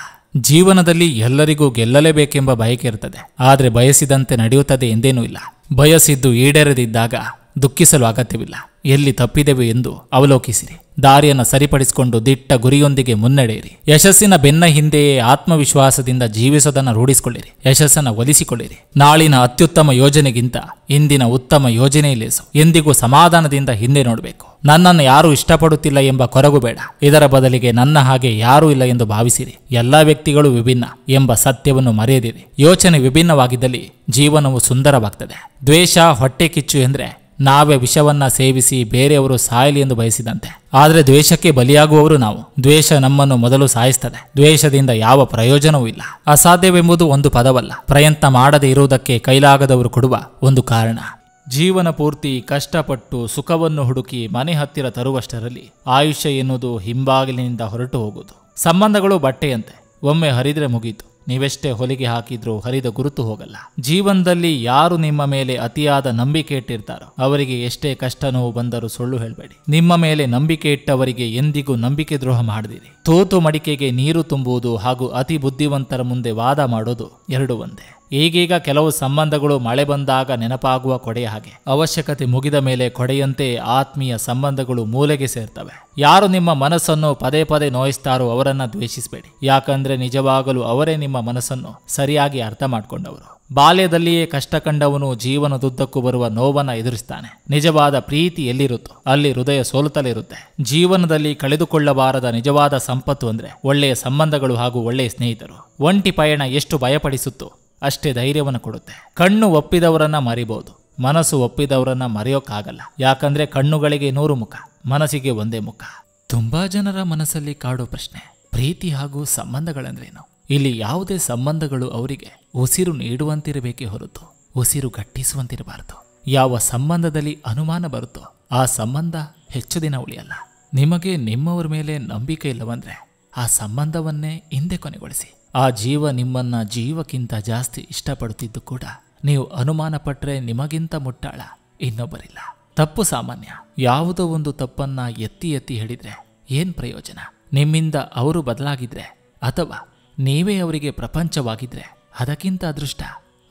ಜೀವನದಲ್ಲಿ ಎಲ್ಲರಿಗೂ ಗೆಲ್ಲಲೇಬೇಕೆಂಬ ಬಯಕೆ ಇರ್ತದೆ. ಆದ್ರೆ ಬಯಸಿದಂತೆ ನಡೆಯುತ್ತದೆ ಎಂದೇನೂ ಇಲ್ಲ. ಬಯಸಿದ್ದು ಈಡೇರದಿದ್ದಾಗ ದುಃಖಿಸಲು ಅಗತ್ಯವಿಲ್ಲ. ಎಲ್ಲಿ ತಪ್ಪಿದೆವು ಎಂದು ಅವಲೋಕಿಸಿರಿ. ದಾರಿಯನ್ನು ಸರಿಪಡಿಸಿಕೊಂಡು ದಿಟ್ಟ ಗುರಿಯೊಂದಿಗೆ ಮುನ್ನಡೆಯಿರಿ. ಯಶಸ್ಸಿನ ಬೆನ್ನ ಹಿಂದೆಯೇ ಆತ್ಮವಿಶ್ವಾಸದಿಂದ ಜೀವಿಸೋದನ್ನು ರೂಢಿಸಿಕೊಳ್ಳಿರಿ. ಯಶಸ್ಸನ್ನು ಒಲಿಸಿಕೊಳ್ಳಿರಿ. ನಾಳಿನ ಅತ್ಯುತ್ತಮ ಯೋಜನೆಗಿಂತ ಇಂದಿನ ಉತ್ತಮ ಯೋಜನೆ ಲೇಸು. ಎಂದಿಗೂ ಸಮಾಧಾನದಿಂದ ಹಿಂದೆ ನೋಡಬೇಕು. ನನ್ನನ್ನು ಯಾರೂ ಇಷ್ಟಪಡುತ್ತಿಲ್ಲ ಎಂಬ ಕೊರಗು ಬೇಡ. ಇದರ ಬದಲಿಗೆ ನನ್ನ ಹಾಗೆ ಯಾರೂ ಇಲ್ಲ ಎಂದು ಭಾವಿಸಿರಿ. ಎಲ್ಲಾ ವ್ಯಕ್ತಿಗಳು ವಿಭಿನ್ನ ಎಂಬ ಸತ್ಯವನ್ನು ಮರೆಯದಿರಿ. ಯೋಚನೆ ವಿಭಿನ್ನವಾಗಿದ್ದಲ್ಲಿ ಜೀವನವು ಸುಂದರವಾಗ್ತದೆ. ದ್ವೇಷ, ಹೊಟ್ಟೆ ಕಿಚ್ಚು ಎಂದ್ರೆ ನಾವೇ ವಿಷವನ್ನ ಸೇವಿಸಿ ಬೇರೆಯವರು ಸಾಯಲಿ ಎಂದು ಬಯಸಿದಂತೆ. ಆದರೆ ದ್ವೇಷಕ್ಕೆ ಬಲಿಯಾಗುವವರು ನಾವು. ದ್ವೇಷ ನಮ್ಮನ್ನು ಮೊದಲು ಸಾಯಿಸ್ತದೆ. ದ್ವೇಷದಿಂದ ಯಾವ ಪ್ರಯೋಜನವೂ ಇಲ್ಲ. ಅಸಾಧ್ಯವೆಂಬುದು ಒಂದು ಪದವಲ್ಲ, ಪ್ರಯತ್ನ ಮಾಡದೇ ಇರುವುದಕ್ಕೆ ಕೈಲಾಗದವರು ಕೊಡುವ ಒಂದು ಕಾರಣ. ಜೀವನ ಪೂರ್ತಿ ಕಷ್ಟಪಟ್ಟು ಸುಖವನ್ನು ಹುಡುಕಿ ಮನೆ ಹತ್ತಿರ ತರುವಷ್ಟರಲ್ಲಿ ಆಯುಷ್ಯ ಎನ್ನುವುದು ಹಿಂಬಾಗಿಲಿನಿಂದ ಹೊರಟು ಹೋಗುವುದು. ಸಂಬಂಧಗಳು ಬಟ್ಟೆಯಂತೆ, ಒಮ್ಮೆ ಹರಿದ್ರೆ ಮುಗೀತು. ನೀವೆಷ್ಟೇ ಹೊಲಿಗೆ ಹಾಕಿದ್ರೂ ಹರಿದ ಗುರುತು ಹೋಗಲ್ಲ. ಜೀವನದಲ್ಲಿ ಯಾರು ನಿಮ್ಮ ಮೇಲೆ ಅತಿಯಾದ ನಂಬಿಕೆ ಇಟ್ಟಿರ್ತಾರೋ ಅವರಿಗೆ ಎಷ್ಟೇ ಕಷ್ಟ ನೋವು ಬಂದರೂ ಸುಳ್ಳು ಹೇಳಬೇಡಿ. ನಿಮ್ಮ ಮೇಲೆ ನಂಬಿಕೆ ಇಟ್ಟವರಿಗೆ ಎಂದಿಗೂ ನಂಬಿಕೆ ದ್ರೋಹ ಮಾಡದಿರಿ. ತೂತು ಮಡಿಕೆಗೆ ನೀರು ತುಂಬುವುದು ಹಾಗೂ ಅತಿ ಬುದ್ಧಿವಂತರ ಮುಂದೆ ವಾದ ಮಾಡೋದು ಎರಡು ಒಂದೇ. ಈಗೀಗ ಕೆಲವು ಸಂಬಂಧಗಳು ಮಳೆ ಬಂದಾಗ ನೆನಪಾಗುವ ಕೊಡೆಯ ಹಾಗೆ. ಅವಶ್ಯಕತೆ ಮುಗಿದ ಮೇಲೆ ಕೊಡೆಯಂತೆ ಆತ್ಮೀಯ ಸಂಬಂಧಗಳು ಮೂಲೆಗೆ ಸೇರ್ತವೆ. ಯಾರು ನಿಮ್ಮ ಮನಸ್ಸನ್ನು ಪದೇ ಪದೇ ನೋಯಿಸ್ತಾರೋ ಅವರನ್ನ ದ್ವೇಷಿಸಬೇಡಿ. ಯಾಕಂದ್ರೆ ನಿಜವಾಗಲೂ ಅವರೇ ನಿಮ್ಮ ಮನಸ್ಸನ್ನು ಸರಿಯಾಗಿ ಅರ್ಥ ಮಾಡ್ಕೊಂಡವರು. ಬಾಲ್ಯದಲ್ಲಿಯೇ ಕಷ್ಟ ಕಂಡವನು ಜೀವನದುದ್ದಕ್ಕೂ ಬರುವ ನೋವನ್ನ ಎದುರಿಸ್ತಾನೆ. ನಿಜವಾದ ಪ್ರೀತಿ ಎಲ್ಲಿರುತ್ತೋ ಅಲ್ಲಿ ಹೃದಯ ಸೋಲುತ್ತಲಿರುತ್ತೆ. ಜೀವನದಲ್ಲಿ ಕಳೆದುಕೊಳ್ಳಬಾರದ ನಿಜವಾದ ಸಂಪತ್ತು ಅಂದ್ರೆ ಒಳ್ಳೆಯ ಸಂಬಂಧಗಳು ಹಾಗೂ ಒಳ್ಳೆಯ ಸ್ನೇಹಿತರು. ಒಂಟಿ ಪಯಣ ಎಷ್ಟು ಭಯಪಡಿಸುತ್ತೋ ಅಷ್ಟೇ ಧೈರ್ಯವನ್ನು ಕೊಡುತ್ತೆ. ಕಣ್ಣು ಒಪ್ಪಿದವರನ್ನ ಮರಿಬಹುದು, ಮನಸ್ಸು ಒಪ್ಪಿದವರನ್ನ ಮರೆಯೋಕ್ಕಾಗಲ್ಲ. ಯಾಕಂದ್ರೆ ಕಣ್ಣುಗಳಿಗೆ 100 ಮುಖ, ಮನಸ್ಸಿಗೆ ಒಂದೇ ಮುಖ. ತುಂಬಾ ಜನರ ಮನಸ್ಸಲ್ಲಿ ಕಾಡೋ ಪ್ರಶ್ನೆ, ಪ್ರೀತಿ ಹಾಗೂ ಸಂಬಂಧಗಳಂದ್ರೇನು? ಇಲ್ಲಿ ಯಾವುದೇ ಸಂಬಂಧಗಳು ಅವರಿಗೆ ಉಸಿರು ನೀಡುವಂತಿರಬೇಕೇ ಹೊರತು ಉಸಿರು ಗಟ್ಟಿಸುವಂತಿರಬಾರದು. ಯಾವ ಸಂಬಂಧದಲ್ಲಿ ಅನುಮಾನ ಬರುತ್ತೋ ಆ ಸಂಬಂಧ ಹೆಚ್ಚು ದಿನ ಉಳಿಯಲ್ಲ. ನಿಮಗೆ ನಿಮ್ಮವರ ಮೇಲೆ ನಂಬಿಕೆ ಇಲ್ಲವಂದ್ರೆ ಆ ಸಂಬಂಧವನ್ನೇ ಹಿಂದೆ ಕೊನೆಗೊಳಿಸಿ. ಆ ಜೀವ ನಿಮ್ಮನ್ನ ಜೀವಕ್ಕಿಂತ ಜಾಸ್ತಿ ಇಷ್ಟಪಡುತ್ತಿದ್ದು ಕೂಡ ನೀವು ಅನುಮಾನ ಪಟ್ರೆ ನಿಮಗಿಂತ ಮುಟ್ಟಾಳ ಇನ್ನೊಬ್ಬರಿಲ್ಲ. ತಪ್ಪು ಸಾಮಾನ್ಯ. ಯಾವುದೋ ಒಂದು ತಪ್ಪನ್ನ ಎತ್ತಿ ಎತ್ತಿ ಹೇಳಿದ್ರೆ ಏನ್ ಪ್ರಯೋಜನ? ನಿಮ್ಮಿಂದ ಅವರು ಬದಲಾಗಿದ್ರೆ ಅಥವಾ ನೀವೇ ಅವರಿಗೆ ಪ್ರಪಂಚವಾಗಿದ್ರೆ ಅದಕ್ಕಿಂತ ಅದೃಷ್ಟ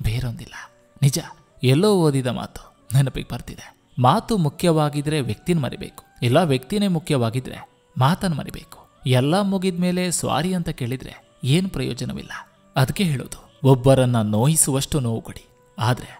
ಬೇರೊಂದಿಲ್ಲ. ನಿಜ, ಎಲ್ಲೋ ಓದಿದ ಮಾತು ನೆನಪಿಗೆ ಬರ್ತಿದೆ. ಮಾತು ಮುಖ್ಯವಾಗಿದ್ರೆ ವ್ಯಕ್ತಿನ ಮರಿಬೇಕು, ಇಲ್ಲ ವ್ಯಕ್ತಿನೇ ಮುಖ್ಯವಾಗಿದ್ರೆ ಮಾತನ್ನು ಮರಿಬೇಕು. ಎಲ್ಲ ಮುಗಿದ್ಮೇಲೆ ಸ್ವಾರಿ ಅಂತ ಕೇಳಿದ್ರೆ ಏನು ಪ್ರಯೋಜನವಿಲ್ಲ. ಅದಕ್ಕೆ ಹೇಳೋದು, ಒಬ್ಬರನ್ನ ನೋಯಿಸುವಷ್ಟು ನೋವು ಕೊಡಿ, ಆದ್ರೆ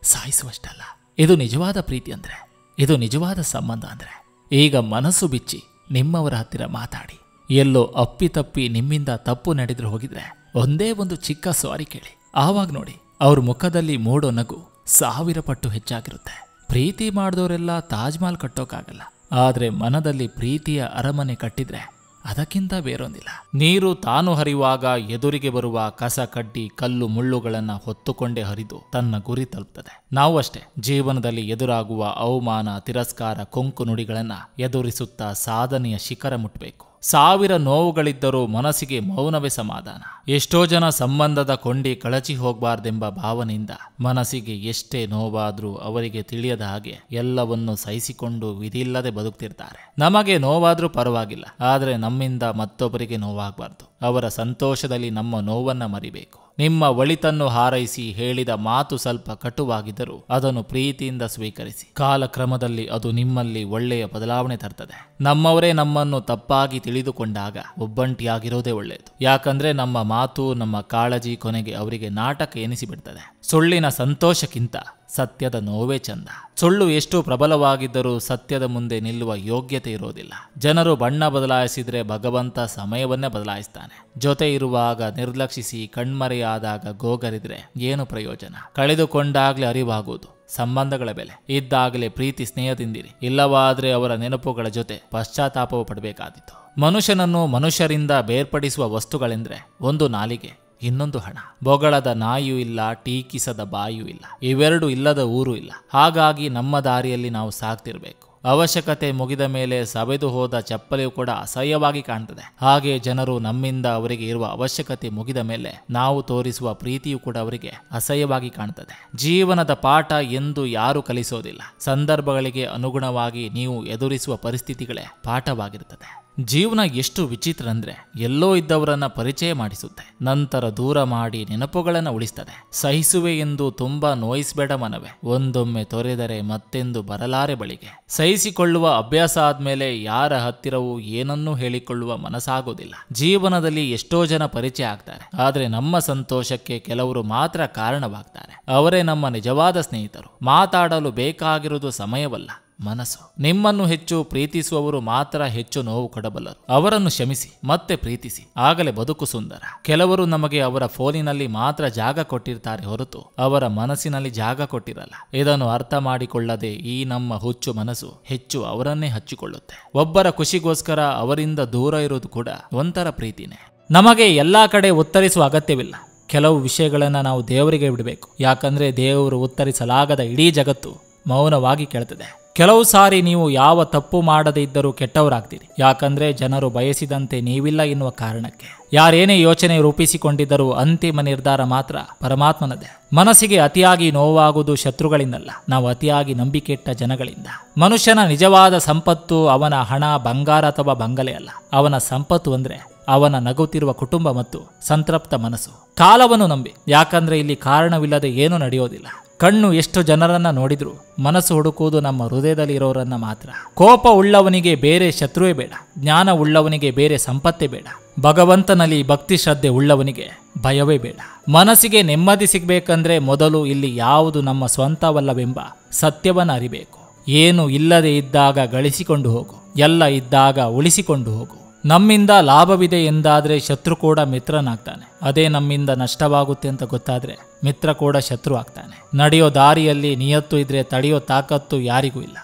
ಸಾಯಿಸುವಷ್ಟಲ್ಲ. ಇದು ನಿಜವಾದ ಪ್ರೀತಿ ಅಂದ್ರೆ, ಇದು ನಿಜವಾದ ಸಂಬಂಧ ಅಂದ್ರೆ. ಈಗ ಮನಸ್ಸು ಬಿಚ್ಚಿ ನಿಮ್ಮವರ ಹತ್ತಿರ ಮಾತಾಡಿ. ಎಲ್ಲೋ ಅಪ್ಪಿತಪ್ಪಿ ನಿಮ್ಮಿಂದ ತಪ್ಪು ನಡೆದ್ರೆ ಹೋಗಿದ್ರೆ ಒಂದೇ ಒಂದು ಚಿಕ್ಕ ಸಾರಿ ಕೇಳಿ. ಆವಾಗ ನೋಡಿ ಅವ್ರ ಮುಖದಲ್ಲಿ ಮೂಡೋ ನಗು 1000 ಪಟ್ಟು ಹೆಚ್ಚಾಗಿರುತ್ತೆ. ಪ್ರೀತಿ ಮಾಡಿದವರೆಲ್ಲ ತಾಜ್ ಮಹಲ್ ಕಟ್ಟೋಕ್ಕಾಗಲ್ಲ, ಆದ್ರೆ ಮನದಲ್ಲಿ ಪ್ರೀತಿಯ ಅರಮನೆ ಕಟ್ಟಿದ್ರೆ ಅದಕ್ಕಿಂತ ಬೇರೊಂದಿಲ್ಲ. ನೀರು ತಾನು ಹರಿಯುವಾಗ ಎದುರಿಗೆ ಬರುವ ಕಸ ಕಡ್ಡಿ ಕಲ್ಲು ಮುಳ್ಳುಗಳನ್ನ ಹೊತ್ತುಕೊಂಡೇ ಹರಿದು ತನ್ನ ಗುರಿ ತಲುಪ್ತದೆ. ನಾವು ಅಷ್ಟೇ, ಜೀವನದಲ್ಲಿ ಎದುರಾಗುವ ಅವಮಾನ, ತಿರಸ್ಕಾರ, ಕೊಂಕು ನುಡಿಗಳನ್ನ ಎದುರಿಸುತ್ತಾ ಸಾಧನೆಯ ಶಿಖರ ಮುಟ್ಟಬೇಕು. 1000 ನೋವುಗಳಿದ್ದರೂ ಮನಸ್ಸಿಗೆ ಮೌನವೇ ಸಮಾಧಾನ. ಎಷ್ಟೋ ಜನ ಸಂಬಂಧದ ಕೊಂಡಿ ಕಳಚಿ ಹೋಗಬಾರ್ದೆಂಬ ಭಾವನೆಯಿಂದ ಮನಸ್ಸಿಗೆ ಎಷ್ಟೇ ನೋವಾದ್ರೂ ಅವರಿಗೆ ತಿಳಿಯದ ಹಾಗೆ ಎಲ್ಲವನ್ನೂ ಸಹಿಸಿಕೊಂಡು ವಿಧಿಯಿಲ್ಲದೆ ಬದುಕ್ತಿರ್ತಾರೆ. ನಮಗೆ ನೋವಾದ್ರೂ ಪರವಾಗಿಲ್ಲ, ಆದರೆ ನಮ್ಮಿಂದ ಮತ್ತೊಬ್ಬರಿಗೆ ನೋವಾಗಬಾರ್ದು. ಅವರ ಸಂತೋಷದಲ್ಲಿ ನಮ್ಮ ನೋವನ್ನ ಮರಿಬೇಕು. ನಿಮ್ಮ ಒಳಿತನ್ನು ಹಾರೈಸಿ ಹೇಳಿದ ಮಾತು ಸ್ವಲ್ಪ ಕಟುವಾಗಿದ್ದರೂ ಅದನ್ನು ಪ್ರೀತಿಯಿಂದ ಸ್ವೀಕರಿಸಿ. ಕಾಲಕ್ರಮದಲ್ಲಿ ಅದು ನಿಮ್ಮಲ್ಲಿ ಒಳ್ಳೆಯ ಬದಲಾವಣೆ ತರ್ತದೆ. ನಮ್ಮವರೇ ನಮ್ಮನ್ನು ತಪ್ಪಾಗಿ ತಿಳಿದುಕೊಂಡಾಗ ಒಬ್ಬಂಟಿಯಾಗಿರೋದೇ ಒಳ್ಳೆಯದು. ಯಾಕಂದ್ರೆ ನಮ್ಮ ಮಾತು, ನಮ್ಮ ಕಾಳಜಿ ಕೊನೆಗೆ ಅವರಿಗೆ ನಾಟಕ ಎನಿಸಿಬಿಡ್ತದೆ. ಸುಳ್ಳಿನ ಸಂತೋಷಕ್ಕಿಂತ ಸತ್ಯದ ನೋವೇ ಚಂದ. ಸುಳ್ಳು ಎಷ್ಟು ಪ್ರಬಲವಾಗಿದ್ದರೂ ಸತ್ಯದ ಮುಂದೆ ನಿಲ್ಲುವ ಯೋಗ್ಯತೆ ಇರೋದಿಲ್ಲ. ಜನರು ಬಣ್ಣ ಬದಲಾಯಿಸಿದ್ರೆ ಭಗವಂತ ಸಮಯವನ್ನೇ ಬದಲಾಯಿಸ್ತಾನೆ. ಜೊತೆ ಇರುವಾಗ ನಿರ್ಲಕ್ಷಿಸಿ ಕಣ್ಮರೆಯಾದಾಗ ಗೋಗರಿದ್ರೆ ಏನು ಪ್ರಯೋಜನ? ಕಳೆದುಕೊಂಡಾಗ್ಲೇ ಅರಿವಾಗುವುದು ಸಂಬಂಧಗಳ ಬೆಲೆ. ಇದ್ದಾಗಲೇ ಪ್ರೀತಿ ಸ್ನೇಹದಿಂದಿರಿ, ಇಲ್ಲವಾದ್ರೆ ಅವರ ನೆನಪುಗಳ ಜೊತೆ ಪಶ್ಚಾತ್ತಾಪವು ಪಡಬೇಕಾದೀತು. ಮನುಷ್ಯನನ್ನು ಮನುಷ್ಯರಿಂದ ಬೇರ್ಪಡಿಸುವ ವಸ್ತುಗಳೆಂದ್ರೆ ಒಂದು ನಾಲಿಗೆ, ಇನ್ನೊಂದು ಹಣ. ಬೊಗಳದ ನಾಯಿಯೂ ಇಲ್ಲ, ಟೀಕಿಸದ ಬಾಯಿಯೂ ಇಲ್ಲ, ಇವೆರಡು ಇಲ್ಲದ ಊರು ಇಲ್ಲ. ಹಾಗಾಗಿ ನಮ್ಮ ದಾರಿಯಲ್ಲಿ ನಾವು ಸಾಗ್ತಿರ್ಬೇಕು. ಅವಶ್ಯಕತೆ ಮುಗಿದ ಮೇಲೆ ಸವೆದು ಹೋದ ಚಪ್ಪಲಿಯು ಕೂಡ ಅಸಹ್ಯವಾಗಿ ಕಾಣ್ತದೆ. ಹಾಗೆ ಜನರು ನಮ್ಮಿಂದ ಅವರಿಗೆ ಇರುವ ಅವಶ್ಯಕತೆ ಮುಗಿದ ಮೇಲೆ ನಾವು ತೋರಿಸುವ ಪ್ರೀತಿಯು ಕೂಡ ಅವರಿಗೆ ಅಸಹ್ಯವಾಗಿ ಕಾಣ್ತದೆ. ಜೀವನದ ಪಾಠ ಎಂದು ಯಾರು ಕಲಿಸೋದಿಲ್ಲ. ಸಂದರ್ಭಗಳಿಗೆ ಅನುಗುಣವಾಗಿ ನೀವು ಎದುರಿಸುವ ಪರಿಸ್ಥಿತಿಗಳೇ ಪಾಠವಾಗಿರುತ್ತದೆ. ಜೀವನ ಎಷ್ಟು ವಿಚಿತ್ರ ಅಂದ್ರೆ ಎಲ್ಲೋ ಇದ್ದವರನ್ನ ಪರಿಚಯ ಮಾಡಿಸುತ್ತೆ, ನಂತರ ದೂರ ಮಾಡಿ ನೆನಪುಗಳನ್ನು ಉಳಿಸ್ತದೆ. ಸಹಿಸುವೆ ಎಂದು ತುಂಬಾ ನೋಯಿಸಬೇಡ ಮನವೇ, ಒಂದೊಮ್ಮೆ ತೊರೆದರೆ ಮತ್ತೆಂದು ಬರಲಾರೆ ಬಳಿಗೆ. ಸಹಿಸಿಕೊಳ್ಳುವ ಅಭ್ಯಾಸ ಆದ್ಮೇಲೆ ಯಾರ ಹತ್ತಿರವೂ ಏನನ್ನೂ ಹೇಳಿಕೊಳ್ಳುವ ಮನಸ್ಸಾಗೋದಿಲ್ಲ. ಜೀವನದಲ್ಲಿ ಎಷ್ಟೋ ಜನ ಪರಿಚಯ ಆಗ್ತಾರೆ, ಆದ್ರೆ ನಮ್ಮ ಸಂತೋಷಕ್ಕೆ ಕೆಲವರು ಮಾತ್ರ ಕಾರಣವಾಗ್ತಾರೆ. ಅವರೇ ನಮ್ಮ ನಿಜವಾದ ಸ್ನೇಹಿತರು. ಮಾತಾಡಲು ಬೇಕಾಗಿರುವುದು ಸಮಯವಲ್ಲ, ಮನಸ್ಸು. ನಿಮ್ಮನ್ನು ಹೆಚ್ಚು ಪ್ರೀತಿಸುವವರು ಮಾತ್ರ ಹೆಚ್ಚು ನೋವು ಕೊಡಬಲ್ಲರು. ಅವರನ್ನು ಕ್ಷಮಿಸಿ ಮತ್ತೆ ಪ್ರೀತಿಸಿ, ಆಗಲೇ ಬದುಕು ಸುಂದರ. ಕೆಲವರು ನಮಗೆ ಅವರ ಫೋನಿನಲ್ಲಿ ಮಾತ್ರ ಜಾಗ ಕೊಟ್ಟಿರ್ತಾರೆ ಹೊರತು ಅವರ ಮನಸ್ಸಿನಲ್ಲಿ ಜಾಗ ಕೊಟ್ಟಿರಲ್ಲ. ಇದನ್ನು ಅರ್ಥ ಮಾಡಿಕೊಳ್ಳದೆ ಈ ನಮ್ಮ ಹುಚ್ಚು ಮನಸ್ಸು ಹೆಚ್ಚು ಅವರನ್ನೇ ಹಚ್ಚಿಕೊಳ್ಳುತ್ತೆ. ಒಬ್ಬರ ಖುಷಿಗೋಸ್ಕರ ಅವರಿಂದ ದೂರ ಇರೋದು ಕೂಡ ಒಂಥರ ಪ್ರೀತಿನೇ. ನಮಗೆ ಎಲ್ಲಾ ಕಡೆ ಉತ್ತರಿಸುವ ಅಗತ್ಯವಿಲ್ಲ. ಕೆಲವು ವಿಷಯಗಳನ್ನು ನಾವು ದೇವರಿಗೆ ಬಿಡಬೇಕು. ಯಾಕಂದ್ರೆ ದೇವರು ಉತ್ತರಿಸಲಾಗದ ಇಡೀ ಜಗತ್ತು ಮೌನವಾಗಿ ಕೇಳ್ತದೆ. ಕೆಲವು ಸಾರಿ ನೀವು ಯಾವ ತಪ್ಪು ಮಾಡದೇ ಇದ್ದರೂ ಕೆಟ್ಟವರಾಗ್ತೀರಿ. ಯಾಕಂದ್ರೆ ಜನರು ಬಯಸಿದಂತೆ ನೀವಿಲ್ಲ ಎನ್ನುವ ಕಾರಣಕ್ಕೆ. ಯಾರೇನೇ ಯೋಚನೆ ರೂಪಿಸಿಕೊಂಡಿದ್ದರೂ ಅಂತಿಮ ನಿರ್ಧಾರ ಮಾತ್ರ ಪರಮಾತ್ಮನದೇ. ಮನಸ್ಸಿಗೆ ಅತಿಯಾಗಿ ನೋವಾಗುವುದು ಶತ್ರುಗಳಿಂದಲ್ಲ, ನಾವು ಅತಿಯಾಗಿ ನಂಬಿಕೆಟ್ಟ ಜನಗಳಿಂದ. ಮನುಷ್ಯನ ನಿಜವಾದ ಸಂಪತ್ತು ಅವನ ಹಣ, ಬಂಗಾರ ಅಥವಾ ಬಂಗಲೆ ಅಲ್ಲ. ಅವನ ಸಂಪತ್ತು ಅಂದ್ರೆ ಅವನ ನಗುತ್ತಿರುವ ಕುಟುಂಬ ಮತ್ತು ಸಂತೃಪ್ತ ಮನಸ್ಸು. ಕಾಲವನ್ನು ನಂಬಿ, ಯಾಕಂದ್ರೆ ಇಲ್ಲಿ ಕಾರಣವಿಲ್ಲದೆ ಏನೂ ನಡೆಯೋದಿಲ್ಲ. ಕಣ್ಣು ಎಷ್ಟು ಜನರನ್ನ ನೋಡಿದ್ರು ಮನಸ್ಸು ಹುಡುಕುವುದು ನಮ್ಮ ಹೃದಯದಲ್ಲಿ ಇರೋರನ್ನ ಮಾತ್ರ. ಕೋಪ ಉಳ್ಳವನಿಗೆ ಬೇರೆ ಶತ್ರುವೇ ಬೇಡ, ಜ್ಞಾನ ಉಳ್ಳವನಿಗೆ ಬೇರೆ ಸಂಪತ್ತೇ ಬೇಡ, ಭಗವಂತನಲ್ಲಿ ಭಕ್ತಿ ಶ್ರದ್ಧೆ ಉಳ್ಳವನಿಗೆ ಭಯವೇ ಬೇಡ. ಮನಸ್ಸಿಗೆ ನೆಮ್ಮದಿ ಸಿಗಬೇಕಂದ್ರೆ ಮೊದಲು ಇಲ್ಲಿ ಯಾವುದು ನಮ್ಮ ಸ್ವಂತವಲ್ಲವೆಂಬ ಸತ್ಯವನ್ನ ಅರಿಬೇಕು. ಏನು ಇಲ್ಲದೆ ಇದ್ದಾಗ ಗಳಿಸಿಕೊಂಡು ಹೋಗು, ಎಲ್ಲ ಇದ್ದಾಗ ಉಳಿಸಿಕೊಂಡು ಹೋಗು. ನಮ್ಮಿಂದ ಲಾಭವಿದೆ ಎಂದಾದ್ರೆ ಶತ್ರು ಕೂಡ ಮಿತ್ರನಾಗ್ತಾನೆ. ಅದೇ ನಮ್ಮಿಂದ ನಷ್ಟವಾಗುತ್ತೆ ಅಂತ ಗೊತ್ತಾದ್ರೆ ಮಿತ್ರ ಕೂಡ ಶತ್ರು ಆಗ್ತಾನೆ. ನಡೆಯೋ ದಾರಿಯಲ್ಲಿ ನಿಯತ್ತು ಇದ್ರೆ ತಡೆಯೋ ತಾಕತ್ತು ಯಾರಿಗೂ ಇಲ್ಲ.